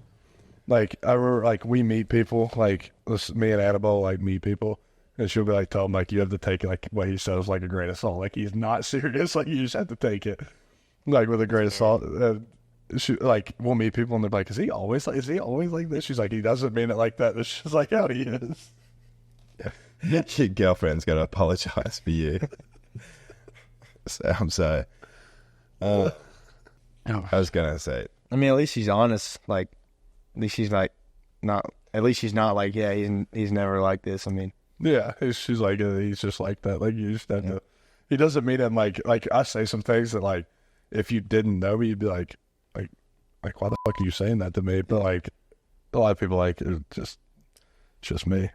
Speaker 3: Like, I remember, like, we meet people, like, me and Annabelle, like, meet people, and she'll be like, tell him, like, you have to take, like, what he says, like, a grain of salt. Like, he's not serious. Like, you just have to take it, like, with a grain of salt. Like, we'll meet people, and they're like, is he always like this? She's like, he doesn't mean it like that. It's just like how he is.
Speaker 1: Yeah. Your girlfriend's got to apologize for you. So I'm sorry. I was going to say,
Speaker 5: I mean, at least she's honest. Like, at least she's like not. At least she's not like, yeah, he's never like this. I mean,
Speaker 3: Yeah, she's like, he's just like that. Like, you just have to. He doesn't mean it like I say some things that, like, if you didn't know me, you'd be like, why the fuck are you saying that to me? But, like, a lot of people, like, it's just me.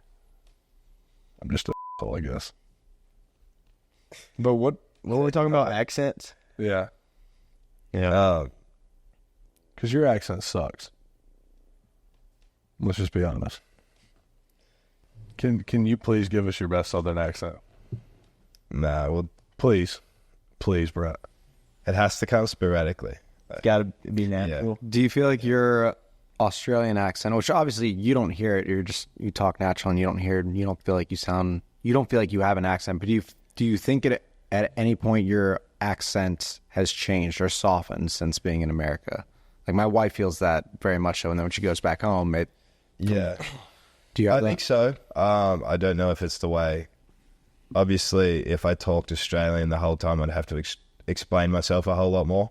Speaker 3: I'm just a asshole, I guess.
Speaker 5: but what were we talking about? Accents?
Speaker 3: Yeah,
Speaker 5: Yeah.
Speaker 3: because your accent sucks. Let's just be honest. Can you please give us your best Southern accent?
Speaker 1: nah, well,
Speaker 3: Please, Brett.
Speaker 1: it has to come sporadically.
Speaker 5: Got to be natural.
Speaker 2: Do you feel like your Australian accent, which obviously you don't hear it, you talk natural and you don't hear it, and you don't feel like you don't feel like you have an accent, but do you think at any point your accent has changed or softened since being in America? Like, my wife feels that very much so, and then when she goes back home,
Speaker 1: Yeah.
Speaker 2: do you have
Speaker 1: I
Speaker 2: that?
Speaker 1: think so. I don't know if it's the way. Obviously, if I talked Australian the whole time, I'd have to explain myself a whole lot more.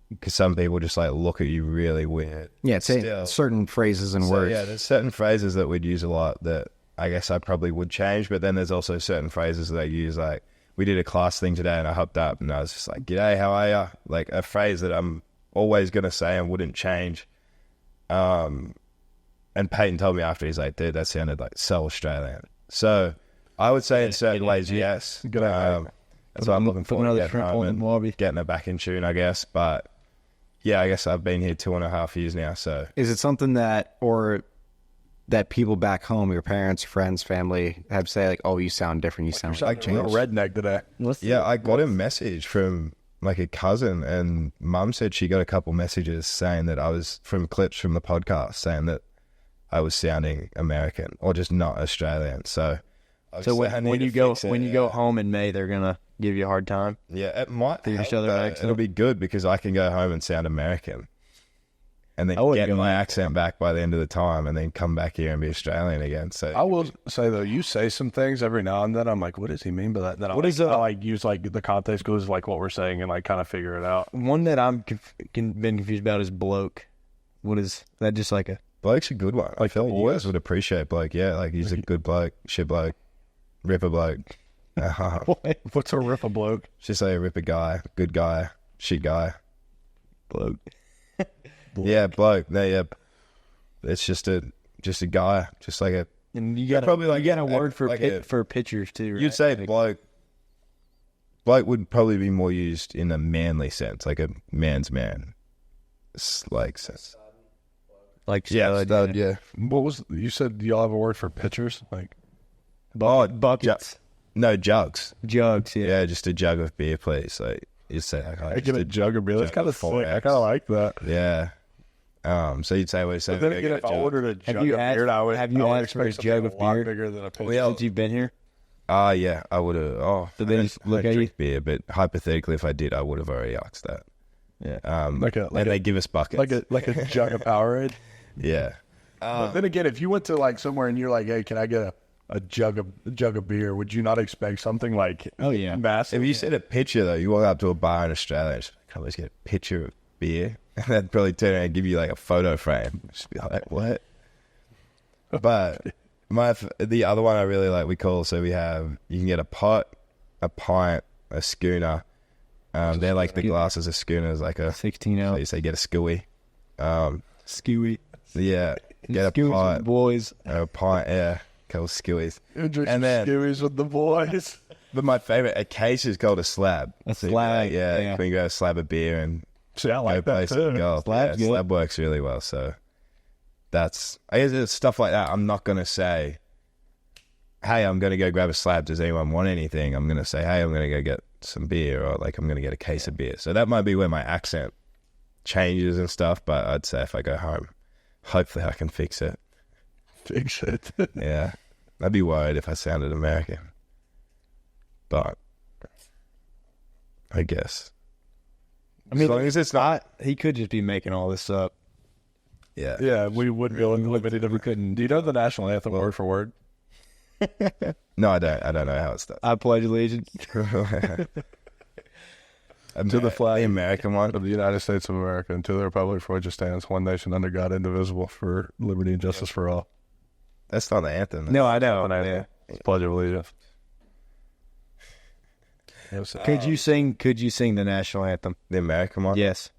Speaker 1: Because some people just like look at you really weird.
Speaker 2: Yeah, say
Speaker 1: Still.
Speaker 2: certain phrases and
Speaker 1: So,
Speaker 2: words.
Speaker 1: yeah, there's certain phrases that we'd use a lot that I guess I probably would change. But then there's also certain phrases that I use. Like, we did a class thing today and I hopped up and I was just like, "G'day, how are ya?" Like, a phrase that I'm always going to say and wouldn't change. And Peyton told me after, he's like, "Dude, that sounded like so Australian." So I would say in certain ways, yes. That's what I'm looking for.
Speaker 5: Another shrimp on the lobby.
Speaker 1: Getting it back in tune, I guess. But yeah, I guess I've been here 2.5 years now. So
Speaker 2: Is it something that people back home, your parents, friends, family, have say like, "Oh, you sound different. You sound
Speaker 3: Like a redneck today.
Speaker 1: yeah, I got a message from like a cousin, and Mum said she got a couple messages saying that I was from clips from the podcast saying that I was sounding American or just not Australian. So
Speaker 5: when you go home in May, they're gonna give you a hard time.
Speaker 1: yeah, it might
Speaker 5: Figure
Speaker 1: help,
Speaker 5: each other
Speaker 1: but
Speaker 5: accent.
Speaker 1: it'll be good because I can go home and sound American, and then
Speaker 5: I wouldn't
Speaker 1: get
Speaker 5: go
Speaker 1: my
Speaker 5: home.
Speaker 1: accent back by the end of the time, and then come back here and be Australian again. So
Speaker 3: I will say though, you say some things every now and then. I'm like, what does he mean by that? Then I like use like the context goes like what we're saying and like kind of figure it out.
Speaker 5: One that I'm been confused about is bloke. What is that? Just like a
Speaker 1: bloke's a good one. I feel like you guys would appreciate bloke. Yeah, like he's a good bloke, shit bloke, ripper bloke.
Speaker 3: What's a rip a bloke?
Speaker 1: Just like a ripper guy, good guy, shit guy.
Speaker 5: bloke?
Speaker 1: Yeah, bloke. No, yeah. It's just a guy, just like a.
Speaker 5: And you got
Speaker 1: probably like
Speaker 5: you got a word for
Speaker 1: like
Speaker 5: for pictures too. Right?
Speaker 1: You'd say bloke. Bloke would probably be more used in a manly sense, like a man's man. It's like sense.
Speaker 5: like
Speaker 1: Yeah, stud, yeah.
Speaker 3: What was you said? Y'all have a word for pitchers? Like
Speaker 5: buckets,
Speaker 1: No jugs.
Speaker 5: jugs. Yeah.
Speaker 1: Yeah, just a jug of beer, please. Like you say,
Speaker 3: I get a jug of beer. That's kind of sick. I kind of like that.
Speaker 1: Yeah. So you'd say, "Well, so
Speaker 3: But then again, if I ordered a jug of beer, I would
Speaker 5: asked for a
Speaker 3: expect
Speaker 5: jug
Speaker 3: something
Speaker 5: of
Speaker 3: a lot
Speaker 5: beer?
Speaker 3: bigger than a pitcher.
Speaker 5: Since you've been here,
Speaker 1: yeah, I would have. Oh,
Speaker 5: So they
Speaker 1: I
Speaker 5: just look
Speaker 1: don't
Speaker 5: at
Speaker 1: drink beer, but hypothetically, if I did, I would have already asked that.
Speaker 5: yeah.
Speaker 1: And they give us buckets.
Speaker 3: like a jug of Powerade.
Speaker 1: Yeah.
Speaker 3: But then again, if you went to like somewhere and you're like, "Hey, can I get a jug of beer?" Would you not expect something like massive?
Speaker 1: If you said a pitcher, though, you walk up to a bar in Australia and just, "Can I just get a pitcher of beer?" And they'd probably turn around and give you like a photo frame. Just be like, "What?" But the other one I really like, we call, so we have, you can get a pot, a pint, a schooner. They're like the glasses of schooners, like a
Speaker 5: 16
Speaker 1: so
Speaker 5: out.
Speaker 1: you say get a skewy.
Speaker 5: Skewy.
Speaker 1: Yeah, get a
Speaker 5: Skewies
Speaker 1: pint,
Speaker 5: with boys.
Speaker 1: a pint, yeah, couple skewies.
Speaker 3: Drink
Speaker 1: and then-
Speaker 3: skewies with the boys.
Speaker 1: But my favorite, a case is called a slab.
Speaker 5: A
Speaker 1: So you
Speaker 5: slab,
Speaker 1: like, yeah,
Speaker 5: yeah.
Speaker 1: we can go a slab of beer and
Speaker 3: See, I
Speaker 1: go
Speaker 3: like that
Speaker 1: play some
Speaker 3: too.
Speaker 1: golf.
Speaker 5: Slab's
Speaker 1: Yeah,
Speaker 5: good.
Speaker 1: slab works really well. So I guess it's stuff like that. I'm not gonna say hey, I'm going to go grab a slab. Does anyone want anything? I'm going to say, hey, I'm going to go get some beer, or like I'm going to get a case of beer. So that might be where my accent changes and stuff. But I'd say if I go home, hopefully I can fix it.
Speaker 3: Fix it.
Speaker 1: Yeah. I'd be worried if I sounded American. But I guess.
Speaker 5: I mean,
Speaker 1: as long as it's not.
Speaker 5: He could just be making all this up.
Speaker 1: Yeah.
Speaker 3: Yeah, we would be limited if we couldn't. Do you know the national anthem word for word?
Speaker 1: No, I don't. I don't know how it's done.
Speaker 5: I pledge allegiance.
Speaker 3: To the flag,
Speaker 1: the American one
Speaker 3: of the United States of America, and to the republic for which it stands, one nation under God, indivisible, for liberty and justice for all.
Speaker 1: That's not the anthem.
Speaker 5: No, I know.
Speaker 3: Yeah. It's Pledge of Allegiance.
Speaker 5: Could you sing the national anthem?
Speaker 1: The American one?
Speaker 5: Yes.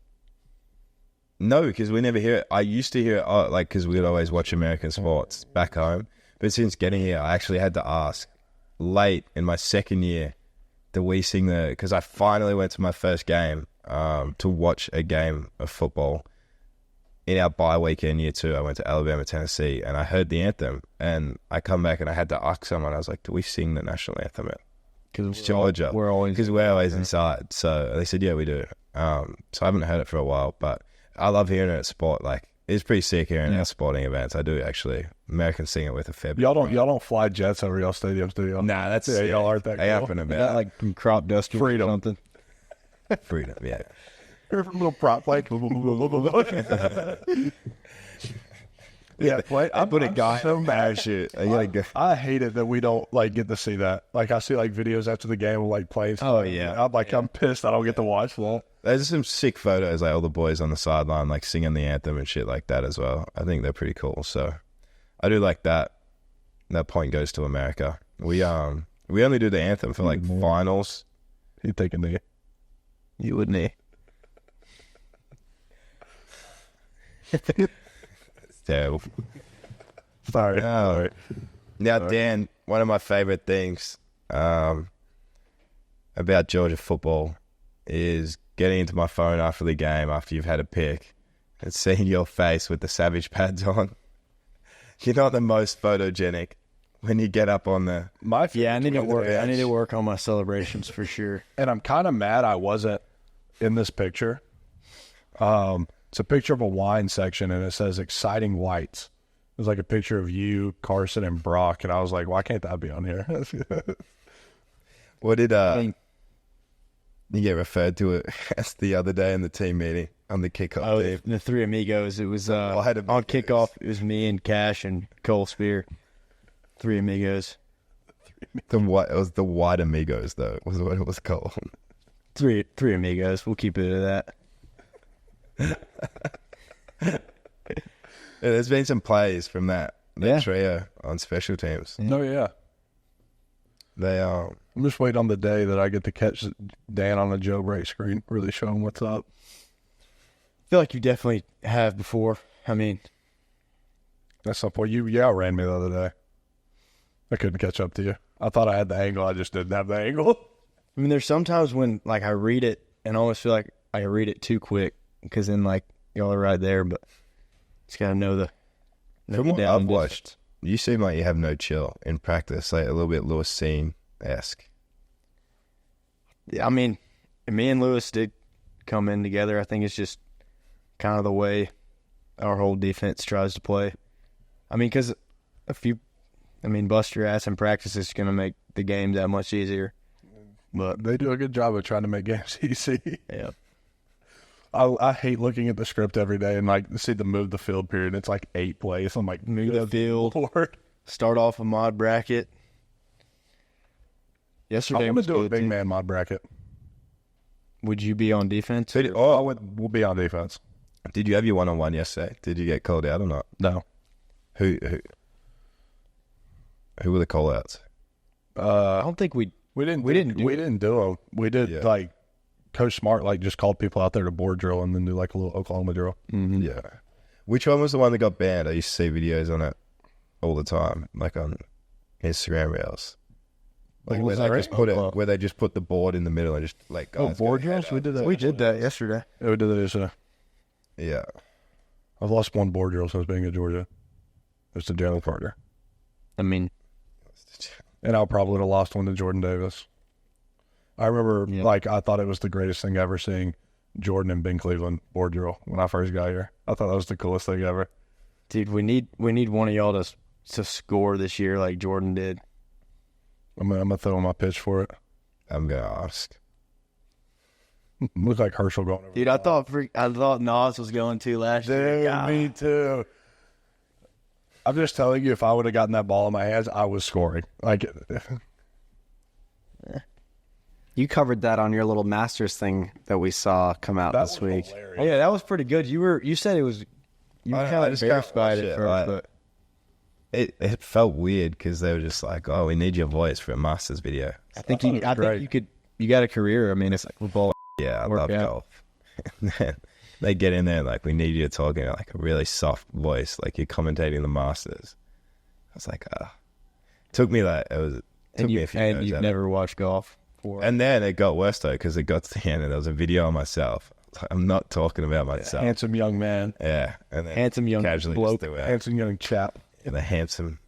Speaker 1: No, because we never hear it. I used to hear it, like, because we'd always watch American sports back home. But since getting here, I actually had to ask late in my second year, do we sing because I finally went to my first game to watch a game of football. In our bye weekend year 2, I went to Alabama, Tennessee, and I heard the anthem. And I come back and I had to ask someone, I was like, do we sing the national anthem at Georgia?
Speaker 5: We're always
Speaker 1: inside. So they said, yeah, we do. So I haven't heard it for a while, but I love hearing it at sport. Like, it's pretty sick hearing our sporting events. I do actually. Americans sing it with a fair bit.
Speaker 3: Y'all don't fly jets over y'all stadiums, do y'all?
Speaker 1: Nah, that's
Speaker 3: y'all aren't that
Speaker 1: they
Speaker 3: cool.
Speaker 1: happen about
Speaker 5: got like crop dusters
Speaker 3: Freedom.
Speaker 5: or something.
Speaker 1: freedom. Yeah.
Speaker 3: Little prop plate. Yeah, play. I put a guy. So mad.
Speaker 1: Shit.
Speaker 3: I hate it that we don't like get to see that. Like I see like videos after the game of like plays.
Speaker 5: Oh yeah.
Speaker 3: I'm pissed I don't get to watch that.
Speaker 1: There's some sick photos, like all the boys on the sideline, like singing the anthem and shit like that as well. I think they're pretty cool. So I do like that. That point goes to America. We only do the anthem for like finals.
Speaker 3: He'd take a knee.
Speaker 5: You wouldn't he?
Speaker 1: It's terrible.
Speaker 3: Sorry.
Speaker 1: Oh. Now, Dan, one of my favorite things about Georgia football is getting into my phone after the game, after you've had a pick, and seeing your face with the Savage pads on. You're not the most photogenic when you get up on the...
Speaker 5: I need to work. I need to work on my celebrations for sure.
Speaker 3: And I'm kind of mad I wasn't in this picture. It's a picture of a wine section, and it says "Exciting Whites." It was like a picture of you, Carson, and Brock, and I was like, why can't that be on here?
Speaker 1: What did you get referred to it as the other day in the team meeting on the kickoff team?
Speaker 5: The three amigos. It was
Speaker 1: I had a-
Speaker 5: on kickoff. It was me and Cash and Cole Spear. Three amigos.
Speaker 1: It was the White Amigos, though, was what it was called.
Speaker 5: Three amigos. We'll keep it at
Speaker 1: that. There's been some plays from that trio on special teams.
Speaker 3: No, yeah.
Speaker 1: They are.
Speaker 3: I'm just waiting on the day that I get to catch Dan on a Joe break screen, really show him what's up.
Speaker 5: I feel like you definitely have before. I mean,
Speaker 3: That's some point. You outran me the other day. I couldn't catch up to you. I thought I had the angle. I just didn't have the angle.
Speaker 5: I mean, there's sometimes when like I read it and I almost feel like I read it too quick because then like y'all are right there, but just gotta know the.
Speaker 1: From what I've watched, you seem like you have no chill in practice, like a little bit Lewis Scene-esque.
Speaker 5: Yeah, I mean, me and Lewis did come in together. I think it's just kind of the way our whole defense tries to play. I mean, because bust your ass in practice is going to make the game that much easier.
Speaker 3: But they do a good job of trying to make games easy.
Speaker 5: Yeah.
Speaker 3: I hate looking at the script every day and like see the move the field period. It's like 8 plays. I'm like,
Speaker 5: Move the field.
Speaker 3: Lord.
Speaker 5: Start off a mod bracket. Yesterday
Speaker 3: I'm going
Speaker 5: was
Speaker 3: to do a
Speaker 5: good,
Speaker 3: big
Speaker 5: too.
Speaker 3: man mod bracket.
Speaker 5: Weuld you be on defense?
Speaker 3: We'll be on defense.
Speaker 1: Did you have your one-on-one yesterday? Did you get called out or not?
Speaker 3: No.
Speaker 1: Who were the call-outs?
Speaker 5: I don't think we
Speaker 3: didn't do them. We did like Coach Smart like just called people out there to board drill and then do like a little Oklahoma drill.
Speaker 5: Mm-hmm.
Speaker 1: Yeah. Which one was the one that got banned? I used to see videos on it all the time, like on Instagram reels. Like where they just put the board in the middle and just like
Speaker 3: board drills? We did that.
Speaker 5: We did that yesterday.
Speaker 3: Yeah, we did that yesterday.
Speaker 1: Yeah.
Speaker 3: I've lost one board drill since being at Georgia. It's a Jalen Carter.
Speaker 5: I mean,
Speaker 3: And I probably would have lost one to Jordan Davis. I remember, I thought it was the greatest thing ever seeing Jordan and Ben Cleveland board drill when I first got here. I thought that was the coolest thing ever.
Speaker 5: Dude, we need one of y'all to score this year like Jordan did.
Speaker 3: I'm gonna throw my pitch for it.
Speaker 1: I'm gonna ask.
Speaker 3: Look like Herschel going over.
Speaker 5: Dude, I thought Nas was going to last year.
Speaker 3: Dude, me too. I'm just telling you, if I would have gotten that ball in my hands, I was scoring.
Speaker 2: You covered that on your little Masters thing that we saw come out this week.
Speaker 3: Hilarious.
Speaker 5: Oh, yeah, that was pretty good. You said it was. You kind of verified it first, but
Speaker 1: it felt weird because they were just like, "Oh, we need your voice for a Masters video."
Speaker 5: I think you could. You got a career. I mean, it's like football.
Speaker 1: Yeah, I love golf. And then they get in there like, "We need you to talk in like a really soft voice, like you're commentating the Masters." I was like, Took me a few
Speaker 5: And
Speaker 1: notes
Speaker 5: you've
Speaker 1: out.
Speaker 5: never watched golf before.
Speaker 1: And then it got worse though because it got to the end and there was a video of myself. I'm not talking about myself.
Speaker 3: Handsome young man.
Speaker 1: Yeah, and then
Speaker 5: Handsome young
Speaker 1: casually
Speaker 5: bloke.
Speaker 1: just threw out.
Speaker 3: Handsome young chap.
Speaker 1: And a handsome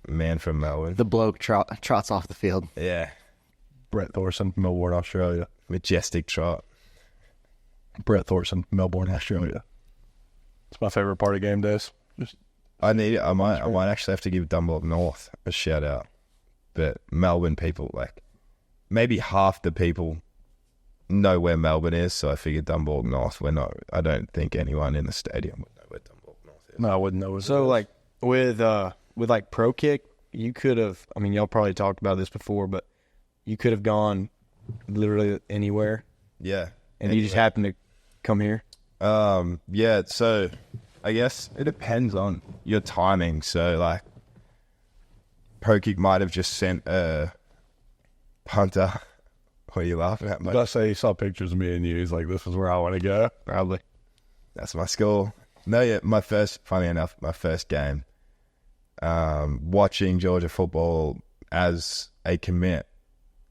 Speaker 1: man from Melbourne.
Speaker 2: The bloke trots off the field.
Speaker 1: Yeah,
Speaker 3: Brett Thorson, Melbourne, Australia.
Speaker 1: majestic trot.
Speaker 3: Brett Thorson, Melbourne, Australia. It's my favorite part of game days.
Speaker 1: I might actually have to give Dumbarton North a shout out. But Melbourne people, like maybe half the people know where Melbourne is, so I figured Dumbarton North. I don't think anyone in the stadium would know where Dumbarton North is.
Speaker 3: No, I wouldn't know.
Speaker 5: So like with like Pro Kick, you could have. I mean, y'all probably talked about this before, but you could have gone literally anywhere,
Speaker 1: Yeah.
Speaker 5: and you just happened to come here.
Speaker 1: Yeah, so I guess it depends on your timing. So like Pro Kick might have just sent a punter. What are you laughing at, mate?
Speaker 3: I say he saw pictures of me and you. He's like, "This is where I want to go."
Speaker 5: Probably.
Speaker 1: That's my school. No, yeah, funny enough, my first game, watching Georgia football as a commit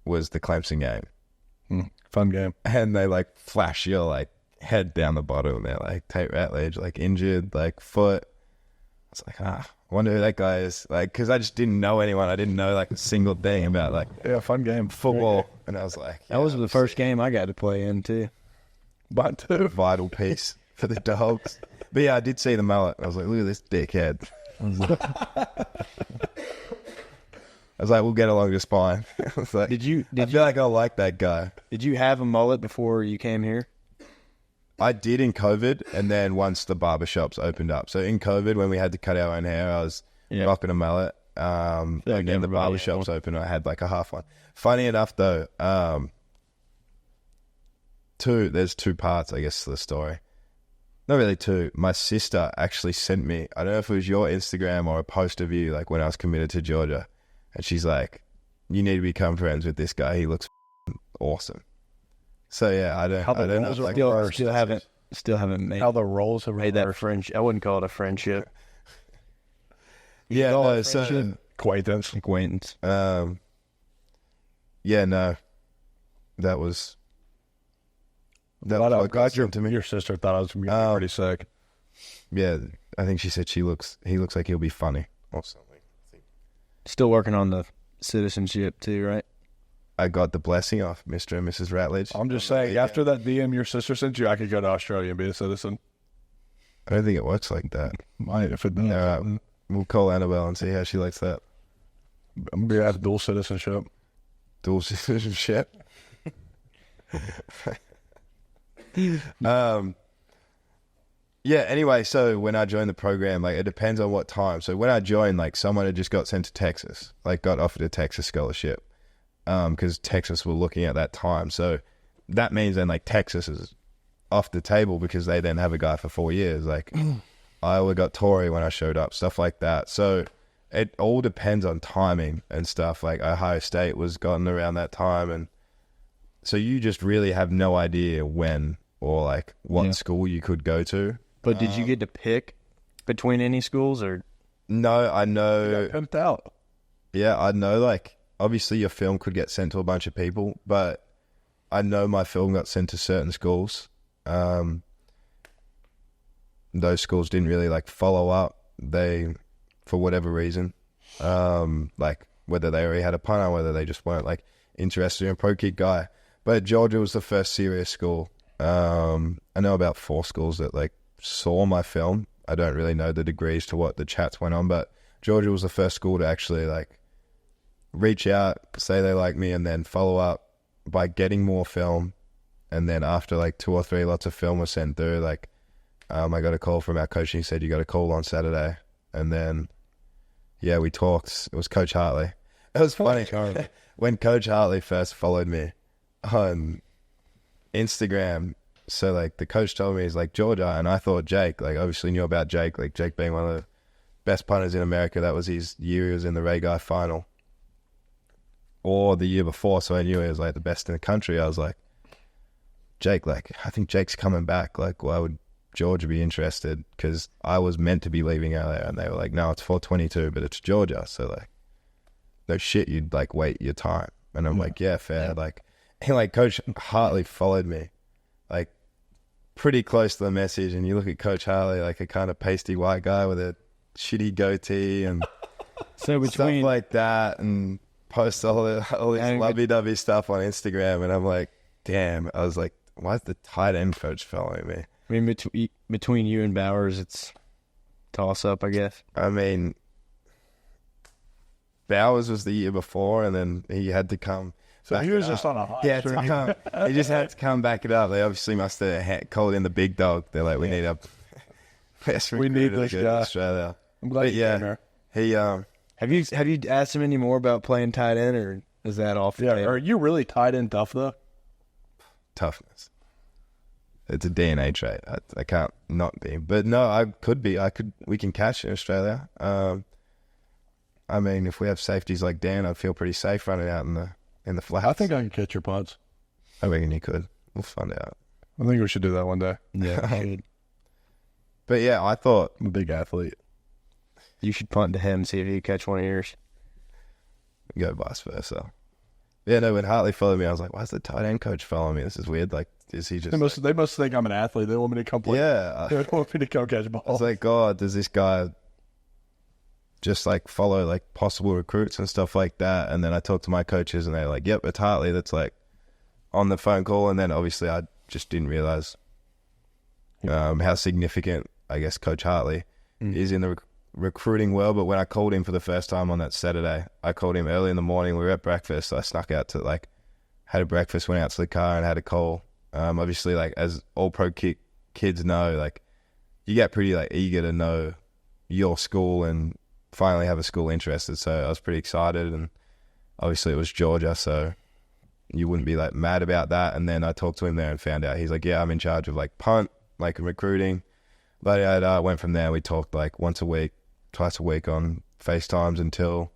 Speaker 1: was the Clemson game.
Speaker 3: Fun game.
Speaker 1: And they like flash your like head down the bottom and they're like Tate Ratledge, like injured, like foot. I was like, I wonder who that guy is. Like, cause I just didn't know anyone. I didn't know like a single thing about like
Speaker 3: Fun game.
Speaker 1: football. And I was like,
Speaker 5: That was the first game I got to play in too.
Speaker 3: Mine too.
Speaker 1: vital piece for the dogs. But yeah, I did see the mullet. I was like, look at this dickhead. I was like, we'll get along just fine. I was like, I feel like I like that guy.
Speaker 5: Did you have a mullet before you came here?
Speaker 1: I did in COVID, and then once the barbershops opened up. So in COVID, when we had to cut our own hair, I was rocking a mullet. And then the
Speaker 5: everybody
Speaker 1: barbershops opened, I had like a half one. Funny enough, though, there's two parts, I guess, to the story. Not really two. My sister actually sent me, I don't know if it was your Instagram or a post of you, like when I was committed to Georgia. And she's like, you need to become friends with this guy. He looks awesome. So yeah, I don't know. Like,
Speaker 5: Still haven't made
Speaker 3: How the roles have
Speaker 5: made that friendship. I wouldn't call it a friendship.
Speaker 1: yeah,
Speaker 5: call
Speaker 1: no,
Speaker 5: it
Speaker 1: so
Speaker 5: friendship? Acquaintance.
Speaker 1: yeah, no, that was
Speaker 3: I'm
Speaker 1: what got
Speaker 3: glad
Speaker 1: sent to me.
Speaker 3: your sister thought I was going to be pretty sick.
Speaker 1: Yeah, I think she said he looks like he'll be funny or something.
Speaker 5: Still working on the citizenship too, right?
Speaker 1: I got the blessing off Mr. and Mrs. Ratledge.
Speaker 3: I'm just saying, after that DM your sister sent you, I could go to Australia and be a citizen.
Speaker 1: I don't think it works like that.
Speaker 3: Might if it does.
Speaker 1: All right, we'll call Annabelle and see how she likes that.
Speaker 3: I'm going to have dual citizenship.
Speaker 1: Dual citizenship. Yeah, anyway, so when I joined the program, like, it depends on what time. So when I joined, like, someone had just got sent to Texas, like, got offered a Texas scholarship, because Texas were looking at that time. So that means then, like, Texas is off the table because they then have a guy for 4 years. Like, Iowa got Tory when I showed up, stuff like that. So it all depends on timing and stuff. Like, Ohio State was gotten around that time, and so you just really have no idea when or, like, what school you could go to.
Speaker 5: But did you get to pick between any schools or?
Speaker 1: No, I know.
Speaker 3: Pimped out.
Speaker 1: Yeah, I know, like, obviously your film could get sent to a bunch of people, but I know my film got sent to certain schools. Those schools didn't really, like, follow up. They, for whatever reason, like, whether they already had a punter, whether they just weren't like interested in a pro kick guy. But Georgia was the first serious school. I know about 4 schools that like saw my film. I don't really know the degrees to what the chats went on, but Georgia was the first school to actually like reach out, say they like me, and then follow up by getting more film. And then after like 2 or 3 lots of film was sent through, like I got a call from our coach and he said, you got a call on Saturday. And then, yeah, we talked. It was Coach Hartley. It was funny. When Coach Hartley first followed me on Instagram, so like the coach told me, he's like, Georgia, and I thought Jake, like obviously knew about Jake, like Jake being one of the best punters in America. That was his year he was in the Ray Guy final, or the year before, so I knew he was like the best in the country. I was like, Jake, like I think Jake's coming back, like why would Georgia be interested? Because I was meant to be leaving out there, and they were like, no, it's 422, but it's Georgia, so like no shit, you'd like wait your time. And I'm like, yeah, fair. Like, and like Coach Hartley followed me like pretty close to the message, and you look at Coach Hartley, like a kind of pasty white guy with a shitty goatee and
Speaker 5: so between
Speaker 1: stuff like that, and post all this lovey-dovey stuff on Instagram, and I'm like, damn. I was like, why is the tight end coach following me?
Speaker 5: I mean, between you and Bowers, it's toss up, I guess.
Speaker 1: I mean, Bowers was the year before, and then he had to come.
Speaker 3: So he was just on a hot streak.
Speaker 1: He just had to come back it up. They obviously must have called in the big dog. They're like, we need a best
Speaker 3: we need this
Speaker 1: guy.
Speaker 3: guy.
Speaker 1: Australia.
Speaker 3: I'm glad you came here.
Speaker 1: He
Speaker 5: Have you asked him any more about playing tight end, or is that off the table?
Speaker 3: Are you really tight end tough though?
Speaker 1: toughness. It's a DNA trait. I can't not be. But no, I could be. We can catch in Australia. I mean, if we have safeties like Dan, I'd feel pretty safe running out in the flats.
Speaker 3: I think I can catch your punts.
Speaker 1: I reckon you could. We'll find out.
Speaker 3: I think we should do that one day.
Speaker 5: Yeah.
Speaker 1: But yeah, I thought
Speaker 3: I'm a big athlete.
Speaker 5: You should punt to him, see if he catch one of yours.
Speaker 1: Go vice versa. Yeah, no, when Hartley followed me, I was like, why is the tight end coach following me? This is weird. Like, is he just...
Speaker 3: They must think I'm an athlete. They want me to come play.
Speaker 1: Yeah.
Speaker 3: They want me to come catch
Speaker 1: I
Speaker 3: balls.
Speaker 1: was like, God, does this guy just like follow like possible recruits and stuff like that? And then I talked to my coaches and they're like, yep, it's Hartley that's like on the phone call. And then obviously I just didn't realize how significant, I guess, Coach Hartley is in the recruiting world. But when I called him for the first time on that Saturday, I called him early in the morning. We were at breakfast. So I snuck out to had a breakfast, went out to the car and had a call. Obviously, like as all pro kids know, like you get pretty like eager to know your school and finally have a school interested. So I was pretty excited, and obviously it was Georgia, so you wouldn't be like mad about that. And then I talked to him there and found out he's like, yeah, I'm in charge of like punt, like recruiting. But I went from there. We talked like once a week, twice a week on FaceTimes until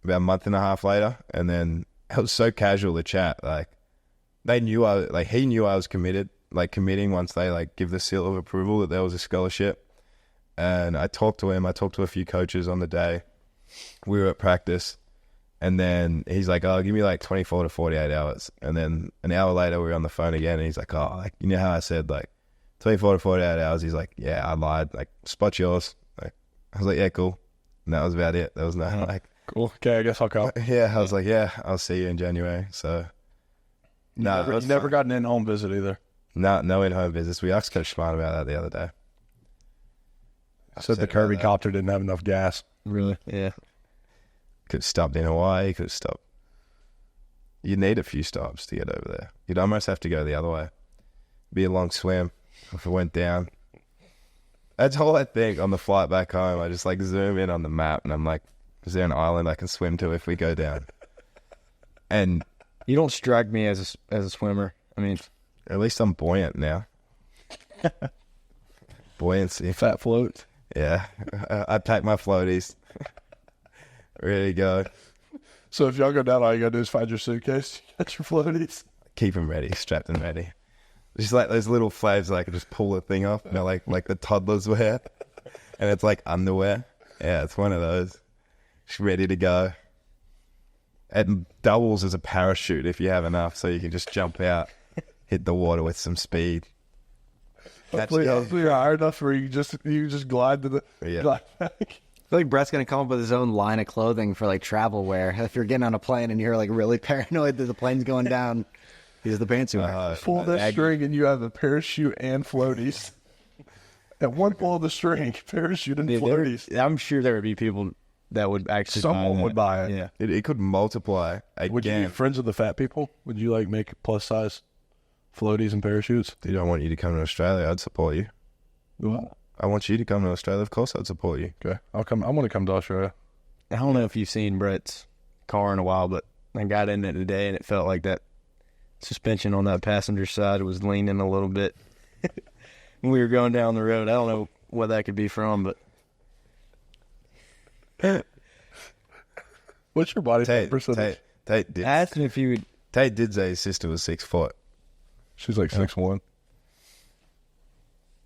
Speaker 1: about a month and a half later. And then it was so casual to chat. Like he knew I was committing once they give the seal of approval that there was a scholarship. And I talked to him. I talked to a few coaches on the day. We were at practice. And then he's like, oh, give me 24 to 48 hours. And then an hour later, we were on the phone again. And he's like, oh, you know how I said 24 to 48 hours? He's like, yeah, I lied. Spot yours. I was like, yeah, cool. And that was about it. There was no
Speaker 3: cool. Okay, I guess I'll come.
Speaker 1: Yeah, I was like, yeah, I'll see you in January. So,
Speaker 3: you never got an in-home visit either.
Speaker 1: No in-home visits. We asked Coach Smart about that the other day.
Speaker 3: Said the Kirby copter didn't have enough gas.
Speaker 5: Really? Yeah.
Speaker 1: Could have stopped in Hawaii. Could have stopped. You need a few stops to get over there. You'd almost have to go the other way. Be a long swim if it went down. That's all I think on the flight back home. I just zoom in on the map and I'm like, is there an island I can swim to if we go down? And
Speaker 5: you don't strike me as a swimmer. I mean,
Speaker 1: at least I'm buoyant now. Buoyancy.
Speaker 3: Fat float.
Speaker 1: Yeah. I pack my floaties. Ready to go.
Speaker 3: So if y'all go down, all you gotta do is find your suitcase. You got your floaties.
Speaker 1: Keep them ready, strapped and ready. Just like those little flags I could just pull the thing off. Like the toddlers wear. And it's like underwear. Yeah, it's one of those. Just ready to go. It doubles as a parachute if you have enough, so you can just jump out, hit the water with some speed.
Speaker 3: Hopefully you're high enough where you just glide to the glide back.
Speaker 2: feel like Brett's gonna come up with his own line of clothing for like travel wear. If you're getting on a plane and you're like really paranoid that the plane's going down, these are the pants you wear.
Speaker 3: Pull that string and you have a parachute and floaties. At one pull of the string, parachute and floaties.
Speaker 5: I'm sure there would be people that would actually
Speaker 3: Someone would buy it.
Speaker 5: Yeah.
Speaker 1: It could multiply again.
Speaker 3: Would you be friends with the fat people? Would you like make plus size floaties and parachutes?
Speaker 1: They don't want you to come to Australia. I'd support you.
Speaker 3: What?
Speaker 1: I want you to come to Australia. Of course, I'd support you.
Speaker 3: Okay, I'll come. I want to come to Australia.
Speaker 5: I don't know if you've seen Brett's car in a while, but I got in it today and it felt like that suspension on that passenger side was leaning a little bit when we were going down the road. I don't know what that could be from, but
Speaker 3: what's your body fat percentage?
Speaker 1: Tate did.
Speaker 5: I asked him if he would.
Speaker 1: Tate did say his sister was 6 foot.
Speaker 3: She's like 6'1".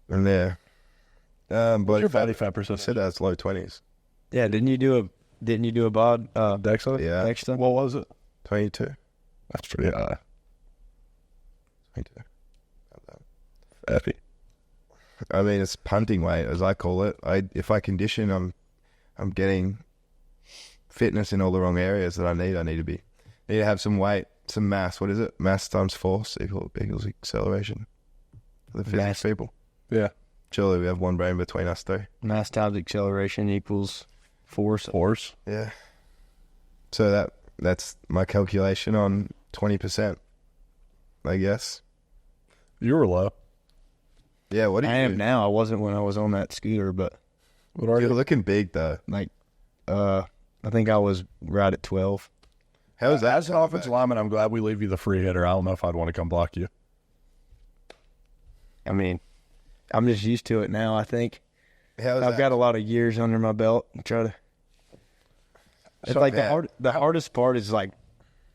Speaker 1: And there.
Speaker 3: What's your body fat
Speaker 1: I
Speaker 3: percentage?
Speaker 1: said that's low 20s.
Speaker 5: Yeah, didn't you do a bod?
Speaker 3: Dexa?
Speaker 1: Yeah.
Speaker 5: Dexa?
Speaker 3: What was it?
Speaker 1: 22.
Speaker 3: That's pretty high.
Speaker 1: 22.
Speaker 3: Effie.
Speaker 1: I mean, it's punting weight, as I call it. If I condition, I'm getting fitness in all the wrong areas that I need. I need to have some weight, some mass. What is it? Mass times force equals acceleration. For the physics people.
Speaker 3: Yeah.
Speaker 1: Surely we have one brain between us three.
Speaker 5: Mass times acceleration equals force.
Speaker 3: Force.
Speaker 1: Yeah. So that's my calculation on 20%, I guess.
Speaker 3: You were low.
Speaker 1: Yeah, what do you
Speaker 5: I am
Speaker 1: do?
Speaker 5: now. I wasn't when I was on that scooter, but
Speaker 3: What are
Speaker 1: You're
Speaker 3: you?
Speaker 1: looking big, though.
Speaker 5: I think I was right at 12.
Speaker 1: How's that?
Speaker 3: As an offensive lineman, I'm glad we leave you the free hitter. I don't know if I'd want to come block you.
Speaker 5: I mean, I'm just used to it now, I think.
Speaker 1: How's
Speaker 5: I've
Speaker 1: that?
Speaker 5: got a lot of years under my belt. It's
Speaker 1: So
Speaker 5: like
Speaker 1: bad.
Speaker 5: the hardest part is like,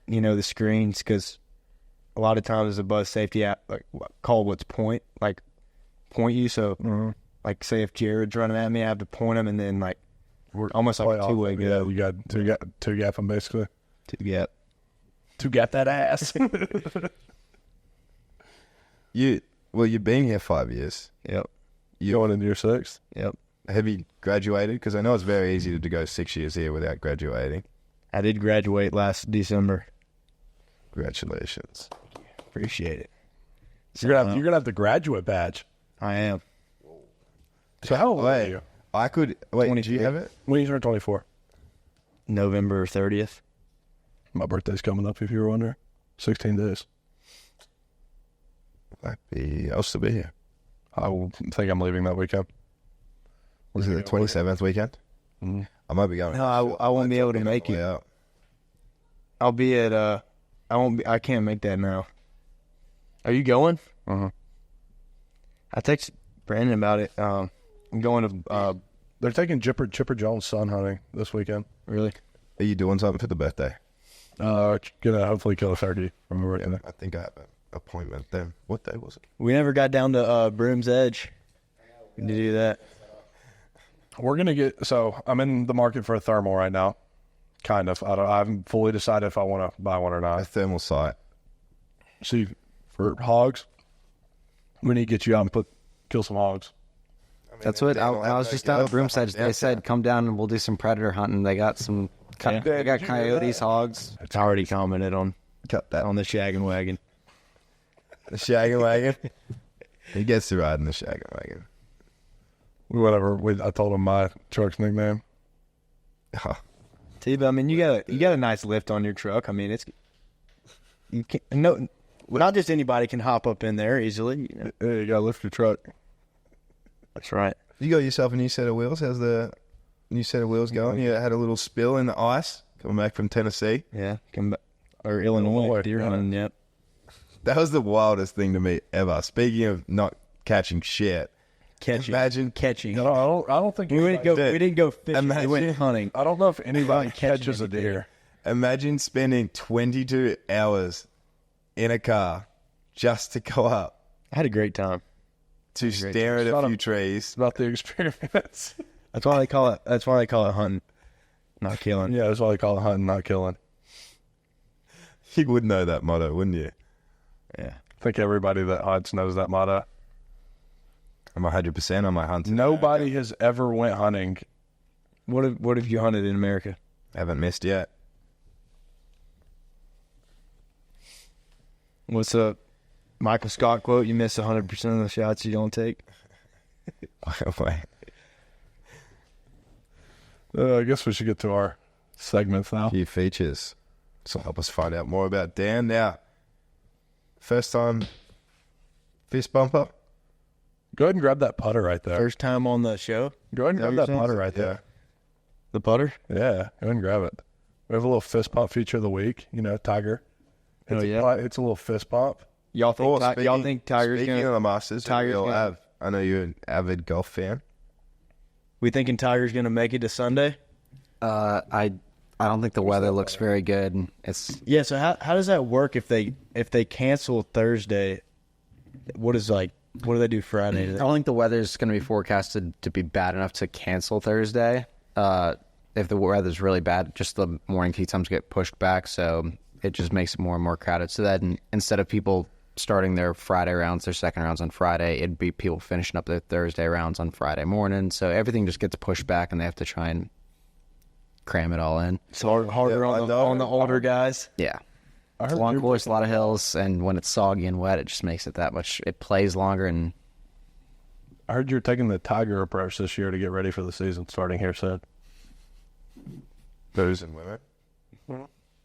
Speaker 5: the screens, because a lot of times the buzz safety app call what's point you. So like say if Jared's running at me, I have to point him, and then like we're almost like a two-way
Speaker 3: Yeah,
Speaker 5: go.
Speaker 3: you got two gap them basically.
Speaker 5: Yeah.
Speaker 3: Two gap that ass.
Speaker 1: You've been here 5 years.
Speaker 5: Yep.
Speaker 3: You going into your sixth?
Speaker 5: Yep.
Speaker 1: Have you graduated? Because I know it's very easy to go 6 years here without graduating.
Speaker 5: I did graduate last December.
Speaker 1: Congratulations.
Speaker 5: Appreciate it.
Speaker 3: You're gonna have the graduate badge.
Speaker 5: I am.
Speaker 3: So how old are you?
Speaker 1: I could wait. Do
Speaker 5: 23.
Speaker 1: you have it?
Speaker 3: When you turn 24?
Speaker 5: November 30th.
Speaker 3: My birthday's coming up. If you were wondering, 16 days.
Speaker 1: I'll still be here.
Speaker 3: I will think I'm leaving that weekend.
Speaker 1: Was it the 27th weekend?
Speaker 3: Mm-hmm.
Speaker 1: I might be going.
Speaker 5: No, I won't be able to make it.
Speaker 1: Yeah.
Speaker 5: I'll be at I can't make that now. Are you going?
Speaker 3: Uh-huh.
Speaker 5: I texted Brandon about it. I'm going to
Speaker 3: They're taking Chipper Jones sun hunting this weekend.
Speaker 5: really.
Speaker 1: Are you doing something for the birthday?
Speaker 3: Gonna hopefully kill a turkey. Remember it.
Speaker 1: I think I have an appointment then. What day was it?
Speaker 5: We never got down to Broom's Edge to do that.
Speaker 3: We're gonna get. So I'm in the market for a thermal right now. Kind of. I haven't fully decided if I want to buy one or
Speaker 1: A
Speaker 3: not.
Speaker 1: thermal sight.
Speaker 3: See, for hogs, we need to get you out and kill some hogs.
Speaker 2: That's what I was just out at Broom's Edge. They said come down and we'll do some predator hunting. They got some.
Speaker 5: Yeah.
Speaker 2: They got coyotes, hogs.
Speaker 5: It's already commented on
Speaker 1: Cut that.
Speaker 5: on the shaggin' wagon.
Speaker 1: The shaggin' wagon. He gets to ride in the shaggin' wagon.
Speaker 3: Whatever. I told him my truck's nickname.
Speaker 1: Oh,
Speaker 5: T-But I mean, you got a nice lift on your truck. I mean, it's you can no, not just anybody can hop up in there easily. You know?
Speaker 3: Hey, you gotta lift your truck.
Speaker 5: That's right.
Speaker 1: you got yourself a new set of wheels. How's the new set of wheels going? You had a little spill in the ice coming back from Tennessee.
Speaker 5: Yeah, come back or Illinois deer hunting. Yep.
Speaker 1: That was the wildest thing to me ever. Speaking of not catching shit, imagine
Speaker 5: catching.
Speaker 3: No, I don't think
Speaker 5: We didn't go. We didn't go fishing.
Speaker 1: Imagine-
Speaker 5: We went hunting.
Speaker 3: I don't know if anybody
Speaker 5: catching
Speaker 3: catches a
Speaker 5: anything.
Speaker 3: deer.
Speaker 1: Imagine spending 22 hours in a car just to go up
Speaker 5: I had a great time.
Speaker 1: to stare at
Speaker 3: It's
Speaker 1: a
Speaker 3: not
Speaker 1: few trees.
Speaker 3: It's about the experience.
Speaker 5: That's why they call it. That's why they call it hunting, not killing.
Speaker 3: Yeah, that's why they call it hunting, not killing.
Speaker 1: You would know that motto, wouldn't you?
Speaker 5: Yeah.
Speaker 3: I think everybody that hunts knows that motto.
Speaker 1: I'm 100% on my hunt.
Speaker 3: Nobody has ever went hunting
Speaker 5: What have you hunted in America?
Speaker 1: Haven't missed yet.
Speaker 5: What's a Michael Scott quote? You miss 100% of the shots you don't take.
Speaker 1: Wait.
Speaker 3: I guess we should get to our segments now.
Speaker 1: A few features. So help us find out more about Dan. Now, first time fist bumper.
Speaker 3: Go ahead and grab that putter right there.
Speaker 5: First time on the show.
Speaker 3: Go ahead and grab that
Speaker 5: saying?
Speaker 3: putter right there.
Speaker 5: The putter.
Speaker 3: Yeah, go ahead and grab it. We have a little fist pump feature of the week. You know, Tiger.
Speaker 5: Oh, yeah.
Speaker 3: It's a little fist pump.
Speaker 5: Y'all think Tiger's
Speaker 1: speaking
Speaker 5: gonna?
Speaker 1: of the Masters, I know you're an avid golf fan.
Speaker 5: We thinking Tiger's gonna make it to Sunday?
Speaker 2: I don't think the weather looks very good. It's
Speaker 5: So how does that work if they cancel Thursday? What do they do Friday?
Speaker 2: I don't think the weather's going to be forecasted to be bad enough to cancel Thursday. If the weather's really bad, just the morning tee times get pushed back, so it just makes it more and more crowded. So that instead of people starting their Friday rounds, their second rounds on Friday, it'd be people finishing up their Thursday rounds on Friday morning. So everything just gets pushed back, and they have to try and cram it all in.
Speaker 5: It's harder on the older guys.
Speaker 2: Yeah. It's a long course, a lot of hills, and when it's soggy and wet, it just makes it that much. It plays longer. And
Speaker 3: I heard you're taking the Tiger approach this year to get ready for the season starting here soon.
Speaker 1: Booze and women.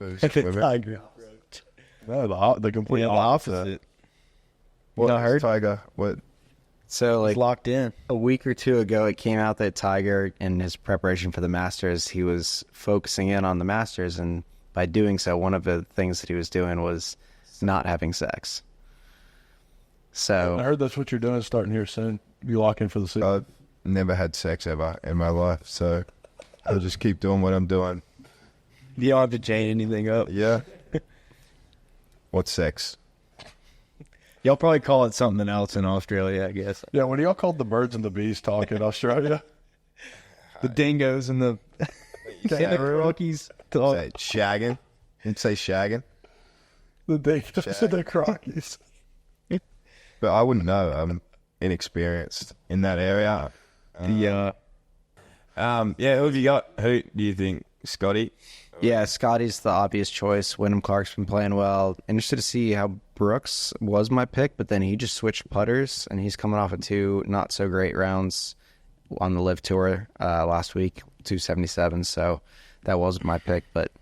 Speaker 1: Booze and women.
Speaker 5: Tiger.
Speaker 3: No, the complete opposite.
Speaker 1: What
Speaker 5: I heard?
Speaker 1: Tiger? What?
Speaker 2: so, like,
Speaker 5: Locked in.
Speaker 2: a week or two ago, it came out that Tiger, in his preparation for the Masters, he was focusing in on the Masters, and by doing so, one of the things that he was doing was not having sex.
Speaker 3: I
Speaker 2: So,
Speaker 3: heard that's what you're doing starting here soon. You lock in for the season.
Speaker 1: I've never had sex ever in my life, so I'll just keep doing what I'm doing.
Speaker 5: You don't have to chain anything up.
Speaker 1: Yeah. What's sex?
Speaker 5: Y'all probably call it something else in Australia, I guess.
Speaker 3: Yeah, what do y'all call the birds and the bees talk in Australia?
Speaker 5: The dingoes and the Rockies.
Speaker 1: Say shagging. You'd say shagging.
Speaker 3: The dingoes and the crockies.
Speaker 1: But I wouldn't know. I'm inexperienced in that area.
Speaker 5: The
Speaker 1: Who have you got? Who do you think? Scotty?
Speaker 2: yeah, Scotty's the obvious choice. Wyndham Clark's been playing well. Interested to see how Brooks was my pick, but then he just switched putters, and he's coming off of 2 not-so-great rounds on the Live Tour last week, 277, so that was my pick, but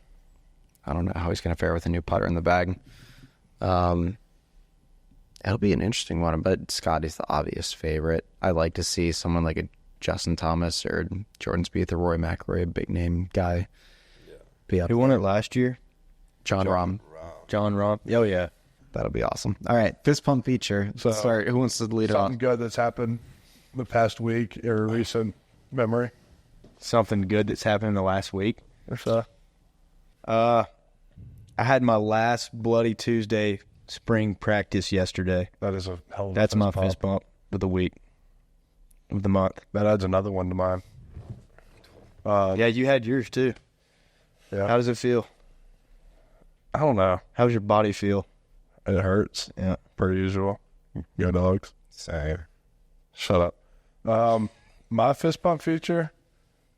Speaker 2: I don't know how he's going to fare with a new putter in the bag. It'll be an interesting one, but Scotty's the obvious favorite. I'd like to see someone like a Justin Thomas or Jordan Spieth or Rory McIlroy, a big-name guy, be up
Speaker 5: who won it last year?
Speaker 2: John Rahm.
Speaker 5: John Rahm. Oh yeah,
Speaker 2: That'll be awesome. All right, fist pump feature.
Speaker 3: So,
Speaker 2: Sorry, who wants to lead
Speaker 3: Something
Speaker 2: off?
Speaker 3: good that's happened the past week or recent memory.
Speaker 5: something good that's happened in the last week or so. I had my last Bloody Tuesday spring practice yesterday.
Speaker 3: That is a hell of a
Speaker 5: That's my
Speaker 3: pump.
Speaker 5: fist bump of the week, of the month.
Speaker 3: That adds another one to mine.
Speaker 5: Yeah, you had yours too.
Speaker 3: Yeah.
Speaker 5: How does it feel?
Speaker 3: I don't know.
Speaker 5: How does your body feel?
Speaker 3: It hurts.
Speaker 5: Yeah.
Speaker 3: Per usual. Go dogs.
Speaker 1: Same.
Speaker 3: Shut up. My fist pump feature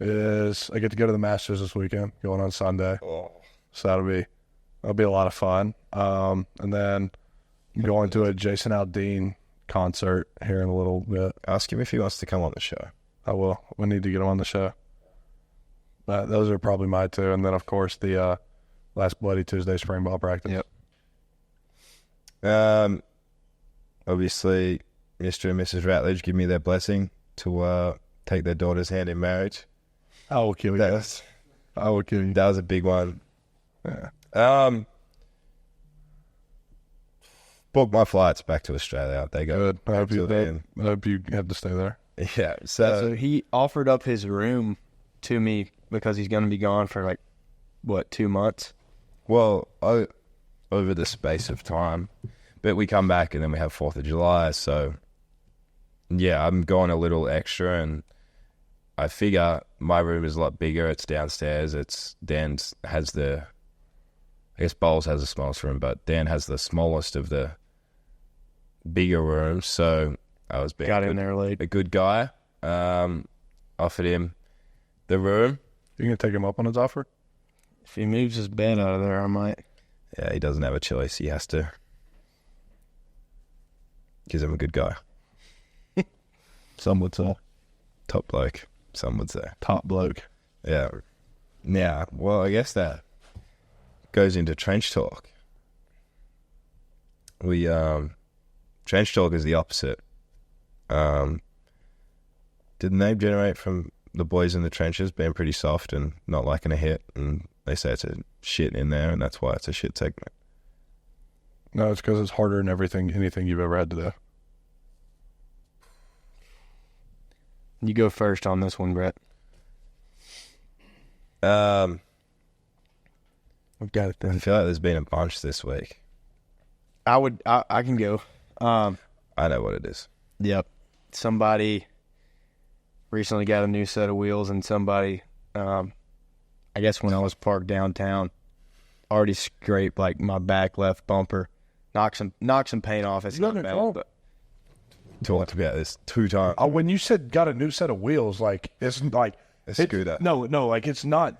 Speaker 3: is I get to go to the Masters this weekend, going on Sunday.
Speaker 1: Oh.
Speaker 3: So that'll be a lot of fun. And then I'm going to a Jason Aldean concert here in a little bit.
Speaker 1: Ask him if he wants to come on the show.
Speaker 3: I will. We need to get him on the show. Those are probably my two. And then, of course, the last Bloody Tuesday spring ball practice.
Speaker 1: Yep. Obviously, Mr. and Mrs. Ratledge give me their blessing to take their daughter's hand in marriage.
Speaker 3: I will kill you.
Speaker 1: That was a big one.
Speaker 3: Yeah.
Speaker 1: Booked my flights back to Australia. They go.
Speaker 3: Good. I hope
Speaker 1: till then.
Speaker 3: you have to stay there.
Speaker 1: Yeah.
Speaker 5: So he offered up his room to me because he's going to be gone for 2 months?
Speaker 1: Well, over the space of time. But we come back and then we have 4th of July. So, yeah, I'm going a little extra. And I figure my room is a lot bigger. It's downstairs. Dan's has I guess Bowles has the smallest room, but Dan has the smallest of the bigger rooms. So I was being
Speaker 5: Got in there late.
Speaker 1: a good guy. Offered him The room?
Speaker 3: You gonna take him up on his offer?
Speaker 5: If he moves his bed out of there, I might.
Speaker 1: Yeah, he doesn't have a choice. He has to. Because I'm a good guy.
Speaker 3: Some would say.
Speaker 1: Top bloke, some would say.
Speaker 3: Top bloke.
Speaker 1: Yeah. Now, well, I guess that goes into trench talk. We, trench talk is the opposite. Did the name generate from the boys in the trenches being pretty soft and not liking a hit, and they say it's a shit in there, and that's why it's a shit segment?
Speaker 3: No, it's because it's harder than anything you've ever had to do.
Speaker 5: You go first on this one, Brett.
Speaker 1: I've
Speaker 5: got it
Speaker 1: I
Speaker 5: then.
Speaker 1: feel like there's been a bunch this week.
Speaker 5: I can go.
Speaker 1: I know what it is.
Speaker 5: Yep. Somebody recently got a new set of wheels, and somebody, I guess when I was parked downtown, already scraped like my back left bumper, knocked some paint off. It's not bad, but
Speaker 1: Talked about this 2 times.
Speaker 3: Oh, when you said got a new set of wheels, like it's like
Speaker 1: A scooter.
Speaker 3: No, like it's not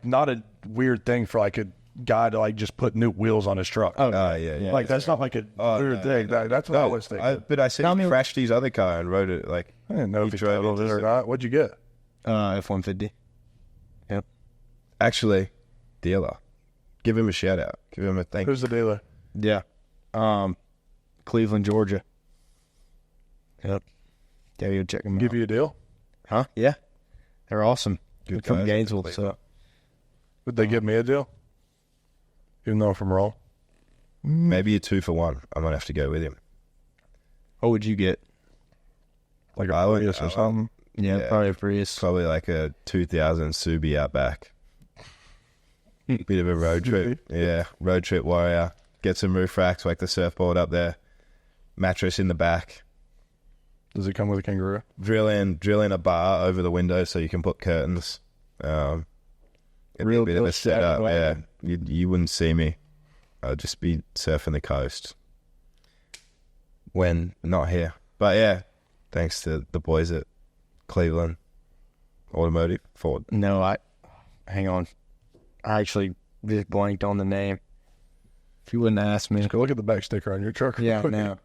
Speaker 3: not a weird thing for like a guy to like just put new wheels on his truck.
Speaker 5: Oh,
Speaker 1: Yeah.
Speaker 3: Like that's not like a weird thing. That's what I was thinking.
Speaker 1: But I said he crashed his other car and rode it like.
Speaker 3: I didn't know if he
Speaker 1: drove
Speaker 3: totaled it
Speaker 1: into
Speaker 3: or not. What'd you get?
Speaker 5: F-150. Yep.
Speaker 1: Actually, dealer. Give him a shout out. Give him a thank you.
Speaker 3: Who's the dealer?
Speaker 5: Yeah. Cleveland, Georgia. Yep. Yeah, you check them out.
Speaker 3: Give you a deal?
Speaker 5: Huh? Yeah. They're awesome.
Speaker 1: Good
Speaker 5: From
Speaker 1: guys.
Speaker 5: Gainesville, so.
Speaker 3: Would they give me a deal? Even though if I'm wrong?
Speaker 1: Maybe a 2 for 1. I might have to go with him.
Speaker 5: What would you get?
Speaker 3: Like a
Speaker 1: I would-
Speaker 3: Prius or something?
Speaker 5: Yeah, probably a Prius.
Speaker 1: Probably like a 2000 Subi Outback. Bit of a road trip. Yeah, road trip warrior. Get some roof racks, whack the surfboard up there. Mattress in the back.
Speaker 3: Does it come with a kangaroo?
Speaker 1: Drill in a bar over the window so you can put curtains. It'd be a bit of a setup. Yeah, you wouldn't see me. I'd just be surfing the coast when not here. But yeah, thanks to the boys at Cleveland Automotive Ford.
Speaker 5: No, hang on. I actually just blanked on the name. If you wouldn't ask me.
Speaker 3: Go look at the back sticker on your truck.
Speaker 5: Yeah, no.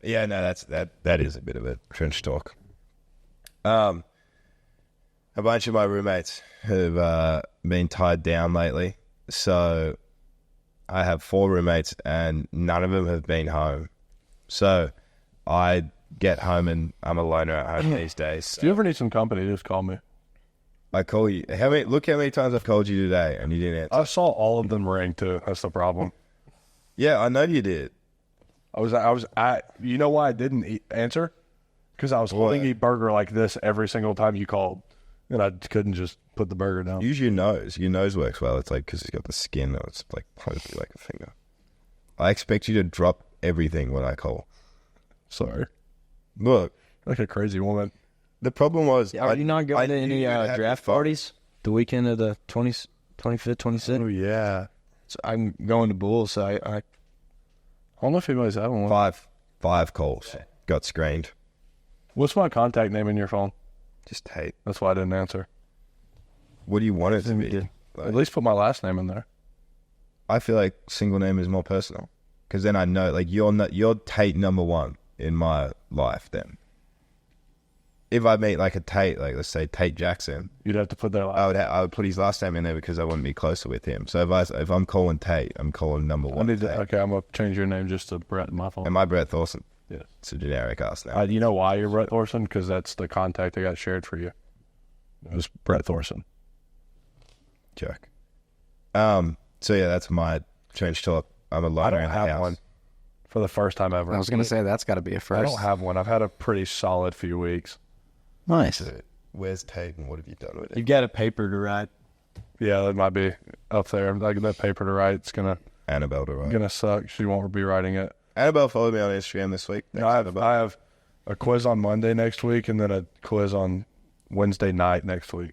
Speaker 1: Yeah, no, that is a bit of a trench talk. A bunch of my roommates have been tied down lately, so I have 4 roommates and none of them have been home. So I get home and I'm a loner at home these days.
Speaker 3: If you ever need some company, just call me.
Speaker 1: I call you. Look how many times I've called you today and you didn't answer.
Speaker 3: I saw all of them ring too. That's the problem.
Speaker 1: Yeah, I know you did.
Speaker 3: You know why I didn't answer? Because I was holding a burger like this every single time you called, and I couldn't just put the burger down.
Speaker 1: Use your nose. Your nose works well. It's like because it's got the skin. It's like totally like a finger. I expect you to drop everything when I call.
Speaker 3: Sorry,
Speaker 1: Look,
Speaker 3: like a crazy woman.
Speaker 1: the problem was.
Speaker 5: Are you not going to
Speaker 1: knew
Speaker 5: any
Speaker 1: you'd have
Speaker 5: draft
Speaker 1: fun.
Speaker 5: parties the weekend of the 20th, 25th, 26th?
Speaker 3: Oh yeah.
Speaker 5: So I'm going to Bulls, so I
Speaker 3: I don't know if anybody's having one.
Speaker 1: Five calls got screened.
Speaker 3: What's my contact name in your phone?
Speaker 1: Just Tate.
Speaker 3: That's why I didn't answer.
Speaker 1: What do you want it to be?
Speaker 5: did.
Speaker 3: At least put my last name in there.
Speaker 1: I feel like single name is more personal because then I know like you're Tate number 1 in my life. Then if I meet like a Tate, like let's say Tate Jackson,
Speaker 3: You'd have to put their last.
Speaker 1: I would put his last name in there because I wouldn't be closer with him. So if I'm calling Tate, I'm calling number 1. Tate.
Speaker 3: Okay, I'm gonna change your name just to Brett in my phone.
Speaker 1: Am I Brett Thorson?
Speaker 3: Yes.
Speaker 1: It's a generic ass name.
Speaker 3: You know why you're Brett Thorson? Because that's the contact I got shared for you. It was Brett Thorson.
Speaker 1: Joke. So yeah, that's my trench talk. I'm a
Speaker 3: I
Speaker 1: loner
Speaker 3: don't
Speaker 1: in the
Speaker 3: have
Speaker 1: house.
Speaker 3: one for the first time ever.
Speaker 2: I was going to say that's got to be a
Speaker 3: I
Speaker 2: first.
Speaker 3: don't have one. I've had a pretty solid few weeks.
Speaker 2: Nice.
Speaker 1: Where's Tate and what have you done with it?
Speaker 5: you've got a paper to write.
Speaker 3: Yeah, that might be up there. Like that paper to write, it's gonna
Speaker 1: Annabelle to write.
Speaker 3: suck. She won't be writing it.
Speaker 1: Annabelle followed me on Instagram this week.
Speaker 3: No, I have a quiz on Monday next week, and then a quiz on Wednesday night next week.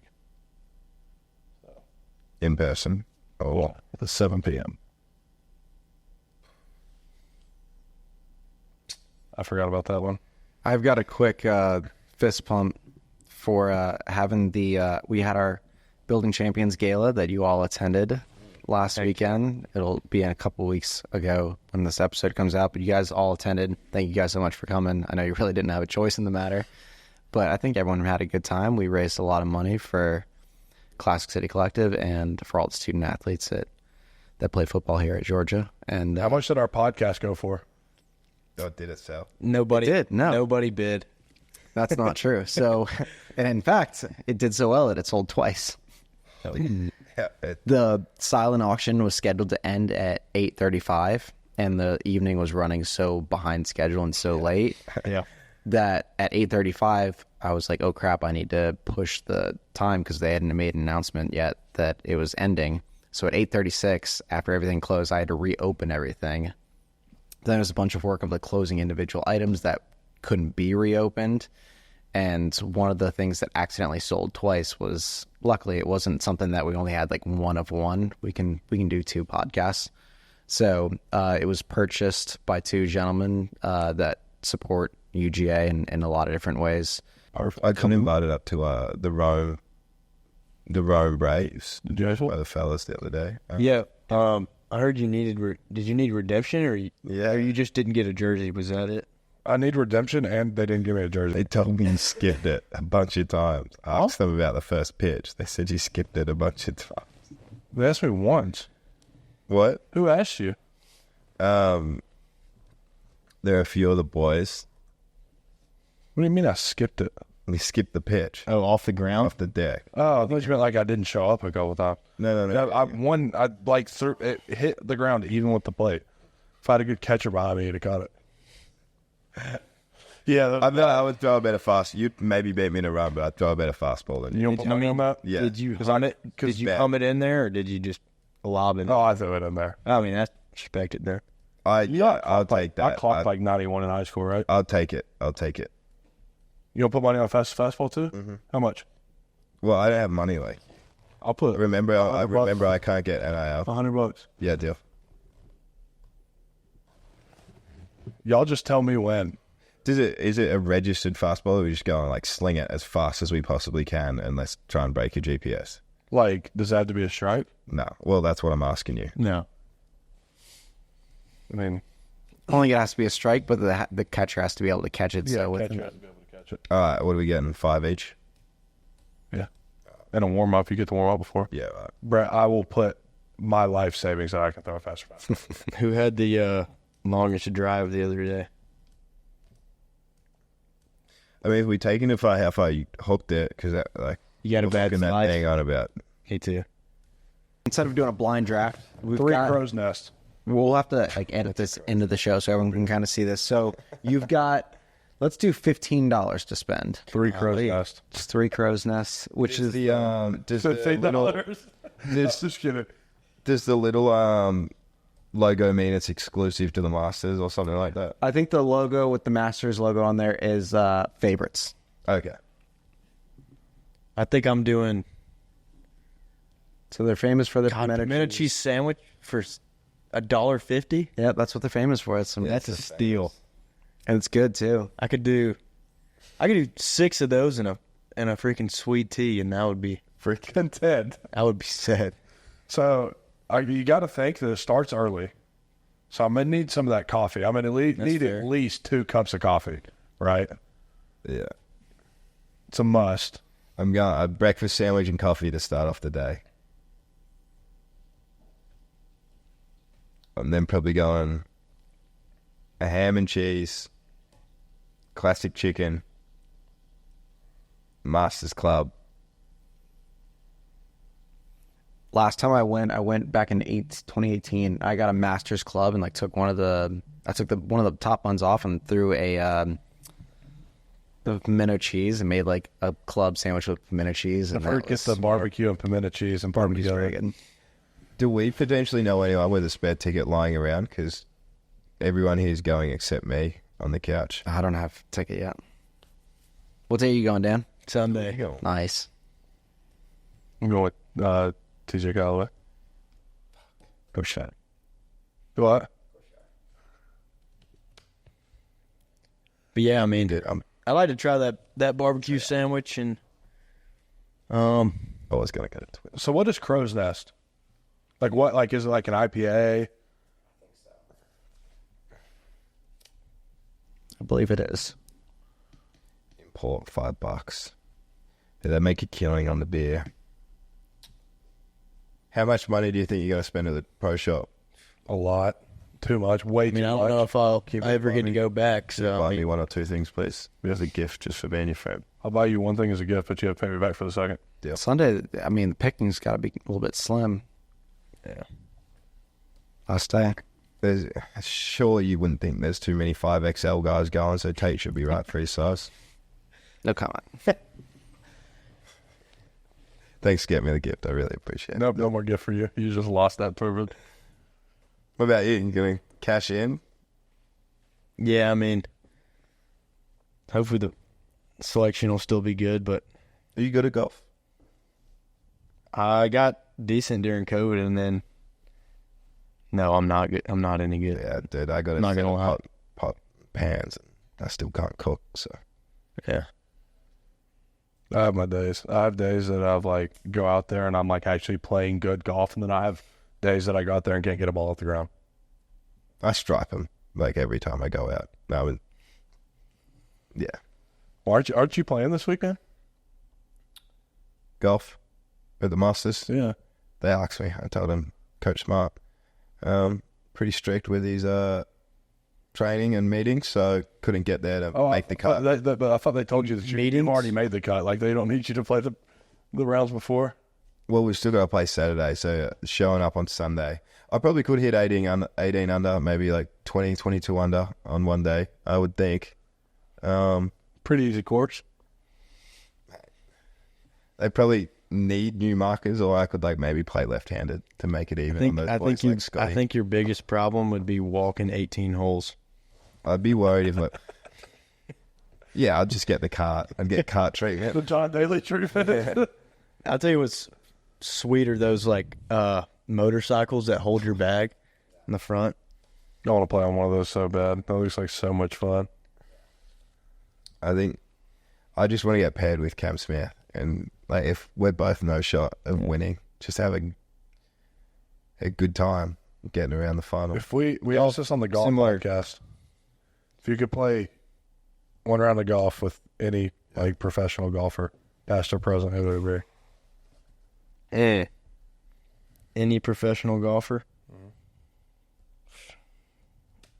Speaker 1: In person. Oh,
Speaker 3: Well, at 7 p.m. I forgot about that one.
Speaker 2: I've got a quick fist pump for having we had our Building Champions Gala that you all attended last weekend. It'll be in a couple weeks ago when this episode comes out, but you guys all attended. Thank you guys so much for coming. I know you really didn't have a choice in the matter, but I think everyone had a good time. We raised a lot of money for Classic City Collective and for all the student athletes that play football here at Georgia. And
Speaker 3: how much did our podcast go for?
Speaker 1: Oh, did it sell?
Speaker 5: Nobody
Speaker 2: did. No,
Speaker 5: nobody bid.
Speaker 2: That's not true. So, and in fact, it did so well that it sold twice.
Speaker 1: Yeah,
Speaker 2: The silent auction was scheduled to end at 8:35, and the evening was running so behind schedule and so late that at 8:35, I was like, oh crap, I need to push the time because they hadn't made an announcement yet that it was ending. So at 8:36, after everything closed, I had to reopen everything. Then there was a bunch of work of like closing individual items that couldn't be reopened. And one of the things that accidentally sold twice was, luckily, it wasn't something that we only had like one of one. We can do 2 podcasts. So it was purchased by 2 gentlemen that support UGA in a lot of different ways.
Speaker 1: I got invited up to the Rome Braves.
Speaker 3: Did you guys
Speaker 1: by the fellas the other day.
Speaker 5: Yeah. I heard you needed. Did you need redemption, or you just didn't get a jersey? Was that it?
Speaker 3: I need redemption, and they didn't give me a jersey.
Speaker 1: They told me you skipped it a bunch of times. I asked them about the first pitch. They said you skipped it a bunch of times.
Speaker 3: They asked me once.
Speaker 1: What?
Speaker 3: Who asked you?
Speaker 1: There are a few of the boys.
Speaker 3: What do you mean I skipped it?
Speaker 1: We skipped the pitch.
Speaker 5: Oh, off the ground?
Speaker 1: Off the deck.
Speaker 3: Oh, I thought you meant like I didn't show up a couple of times.
Speaker 1: No.
Speaker 3: It hit the ground even with the plate. If I had a good catcher behind me, he'd have caught it. Yeah,
Speaker 1: I would throw a better fast. You'd maybe beat me in a run, but I'd throw a better fastball than you.
Speaker 3: You don't put money on that?
Speaker 1: Yeah.
Speaker 5: Did you hum it? Did you hum it in there, or did you just lob it?
Speaker 3: Oh, I threw it in there.
Speaker 5: I mean, that's expected there.
Speaker 1: I'll take that.
Speaker 3: I clocked like 91 in high school, right?
Speaker 1: I'll take it.
Speaker 3: You don't put money on fastball too? Mm-hmm. How much?
Speaker 1: Well, I don't have money. Like,
Speaker 3: I'll put.
Speaker 1: I remember I can't get NIL.
Speaker 3: $100.
Speaker 1: Yeah, deal.
Speaker 3: Y'all just tell me when.
Speaker 1: Is it a registered fastball, or we just go and like sling it as fast as we possibly can, and let's try and break your GPS?
Speaker 3: Like, does that have to be a strike?
Speaker 1: No. Well, that's what I'm asking you.
Speaker 5: No.
Speaker 3: I mean,
Speaker 2: Only it has to be a strike, but the catcher has to be able to catch it.
Speaker 3: yeah,
Speaker 2: So
Speaker 3: catcher has to be able to catch it.
Speaker 1: All right, what are we getting? 5 each?
Speaker 3: Yeah. And a warm up. You get to warm up before.
Speaker 1: Yeah. Right.
Speaker 3: Brett, I will put my life savings that I can throw a faster fastball.
Speaker 5: Who had the longest drive the other day?
Speaker 1: I mean, if we take into how far you hooked it, because like
Speaker 5: You got a bad
Speaker 1: that
Speaker 5: slice?
Speaker 1: thing on about.
Speaker 5: Me too.
Speaker 2: instead of doing a blind draft, we've
Speaker 3: 3
Speaker 2: got,
Speaker 3: crow's nest.
Speaker 2: we'll have to like edit this into the show so everyone can kind of see this. So you've got, let's do $15 to spend.
Speaker 3: 3 crow's nest.
Speaker 2: It's 3 crow's nests, which is
Speaker 1: The does the
Speaker 3: $15. Just kidding.
Speaker 1: does the little logo mean it's exclusive to the Masters or something like that?
Speaker 2: I think the logo with the Masters logo on there is favorites.
Speaker 1: Okay.
Speaker 5: I think I'm doing
Speaker 2: So they're famous for their
Speaker 5: pimento cheese sandwich for $1.50.
Speaker 2: Yeah, that's what they're famous for.
Speaker 5: That's a steal.
Speaker 2: And it's good too.
Speaker 5: I could do 6 of those in a freaking sweet tea, and that would be
Speaker 3: Freaking 10.
Speaker 5: sad.
Speaker 3: So you got to think that it starts early. So I'm going to need some of that coffee. I'm going to need
Speaker 5: fair.
Speaker 3: at least 2 cups of coffee, right?
Speaker 1: Yeah.
Speaker 3: It's a must.
Speaker 1: I'm going a breakfast sandwich and coffee to start off the day. And then probably going a ham and cheese, classic chicken, Masters Club.
Speaker 2: Last time I went back in 2018. I got a Masters Club and like took one of the top ones off and threw the pimento cheese and made like a club sandwich with pimento cheese. And
Speaker 3: I've get the barbecue and pimento cheese and barbecue.
Speaker 2: very good.
Speaker 1: Do we potentially know anyone with a spare ticket lying around? Because everyone here is going except me on the couch.
Speaker 2: I don't have a ticket yet. What day are you going, Dan?
Speaker 5: Sunday.
Speaker 2: Nice.
Speaker 3: I'm going with TJ Calloway.
Speaker 5: Go shot.
Speaker 3: What?
Speaker 5: But yeah, I mean, I like to try that barbecue sandwich and
Speaker 1: Always gonna get a twist.
Speaker 3: So what is Crow's Nest? Like what? Like is it like an IPA?
Speaker 2: I believe it is.
Speaker 1: Import $5. Yeah, they make a killing on the beer. How much money do you think you're gonna spend at the pro shop?
Speaker 3: A lot. Too much. Way too much.
Speaker 5: I don't know if I'll ever get to go back. So
Speaker 1: Buy me 1 or 2 things, please. As a gift, just for being your friend.
Speaker 3: I'll buy you one thing as a gift, but you have to pay me back for the second.
Speaker 1: Deal.
Speaker 2: Sunday, I mean, the picking's got to be a little bit slim.
Speaker 5: yeah.
Speaker 2: Last day.
Speaker 1: Surely you wouldn't think there's too many 5XL guys going, so Tate should be right for his size.
Speaker 2: No comment.
Speaker 1: Thanks for getting me the gift. I really appreciate it.
Speaker 3: Nope, no more gift for you. You just lost that privilege.
Speaker 1: What about you? You going to cash in?
Speaker 5: Yeah, I mean, hopefully the selection will still be good, but
Speaker 1: Are you good at golf?
Speaker 5: I got decent during COVID, and then no, I'm not good. I'm not any good.
Speaker 1: Yeah, dude. I got
Speaker 5: Not gonna lie.
Speaker 1: pot pans, and I still can't cook. So
Speaker 5: Yeah.
Speaker 3: I have my days. I have days that I've like go out there and I'm like actually playing good golf, and then I have days that I go out there and can't get a ball off the ground.
Speaker 1: I stripe them like every time I go out. Yeah,
Speaker 3: Well, aren't you playing this weekend?
Speaker 1: golf at the Masters.
Speaker 3: Yeah.
Speaker 1: They asked me. I told them, Coach Smart, pretty strict with his training and meetings, so couldn't get there to make the cut.
Speaker 3: But I thought they told you that you've already made the cut. Like they don't need you to play the rounds before.
Speaker 1: Well, we've still got to play Saturday, so showing up on Sunday. I probably could hit 18 under, maybe like 20, 22 under on one day, I would think.
Speaker 3: Pretty easy course.
Speaker 1: They probably need new markers, or I could like maybe play left-handed to make it even.
Speaker 5: I think your biggest problem would be walking 18 holes.
Speaker 1: I'd be worried if yeah, I'd just get the cart. I'd get cart treatment.
Speaker 3: The John Daly treatment.
Speaker 5: I'll tell you what's sweeter, those like motorcycles that hold your bag in the front.
Speaker 3: I want to play on one of those so bad. That looks like so much fun.
Speaker 1: I think I just want to get paired with Cam Smith, and like if we're both no shot of winning, just having a good time getting around the final.
Speaker 3: If we asked this on the golf podcast, if you could play one round of golf with any like professional golfer, past or present, who would it be?
Speaker 5: Any professional golfer?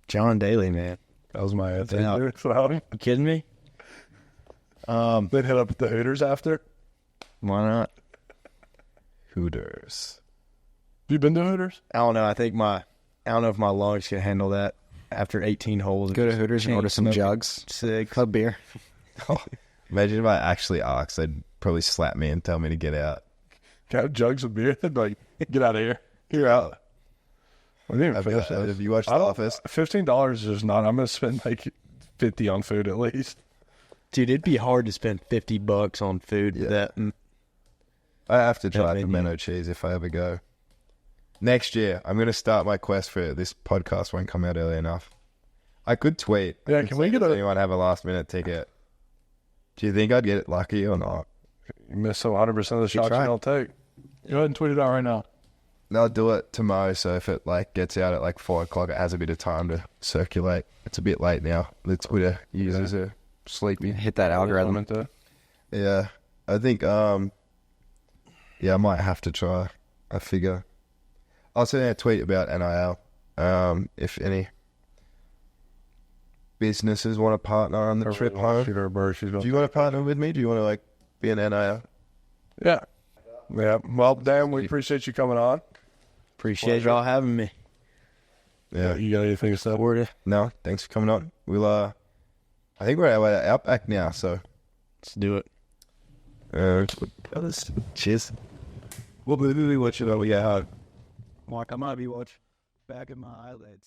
Speaker 5: John Daly, man.
Speaker 3: That was my answer.
Speaker 5: Yeah.
Speaker 3: You
Speaker 5: kidding me?
Speaker 3: Then hit up at the Hooters after.
Speaker 5: Why not?
Speaker 1: Hooters.
Speaker 3: Have you been to Hooters?
Speaker 5: I don't know. I don't know if my lungs can handle that after 18 holes.
Speaker 2: Go to Hooters and order some jugs.
Speaker 5: Sick.
Speaker 2: Club beer.
Speaker 1: Imagine if I actually asked, they'd probably slap me and tell me to get out.
Speaker 3: Got jugs of beer. Like, get out of here. You're out. I didn't even finish that.
Speaker 1: Have you watched The Office?
Speaker 3: $15 is just not. I'm going to spend like $50 on food at least.
Speaker 5: Dude, it'd be hard to spend $50 on food.
Speaker 1: Yeah.
Speaker 5: That
Speaker 1: I have to try
Speaker 5: That
Speaker 1: pimento cheese if I ever go. Next year, I'm going to start my quest for it. This podcast won't come out early enough. I could tweet.
Speaker 3: Yeah, can we get
Speaker 1: anyone have a last minute ticket? Do you think I'd get lucky or not?
Speaker 3: You miss 100% of the shots you don't take. Go ahead and tweet it out right now.
Speaker 1: I'll do it tomorrow, so if it like gets out at like 4 o'clock, it has a bit of time to circulate. It's a bit late now. The Twitter users are sleepy.
Speaker 2: Hit that algorithm.
Speaker 1: Yeah, I think I might have to try. I figure I'll send out a tweet about NIL. If any businesses want to partner on the trip home. Do you want to partner with me? Do you want to like be an NIL?
Speaker 3: Yeah. Well, Dan, we appreciate you coming on.
Speaker 5: Appreciate y'all having me.
Speaker 1: Yeah.
Speaker 3: You got anything to say?
Speaker 1: No, thanks for coming on. We'll I think we're at Outback now, so
Speaker 5: Let's do it.
Speaker 1: Cheers. What movie we watching when we get home?
Speaker 6: Mark, I might be watching back at my eyelids.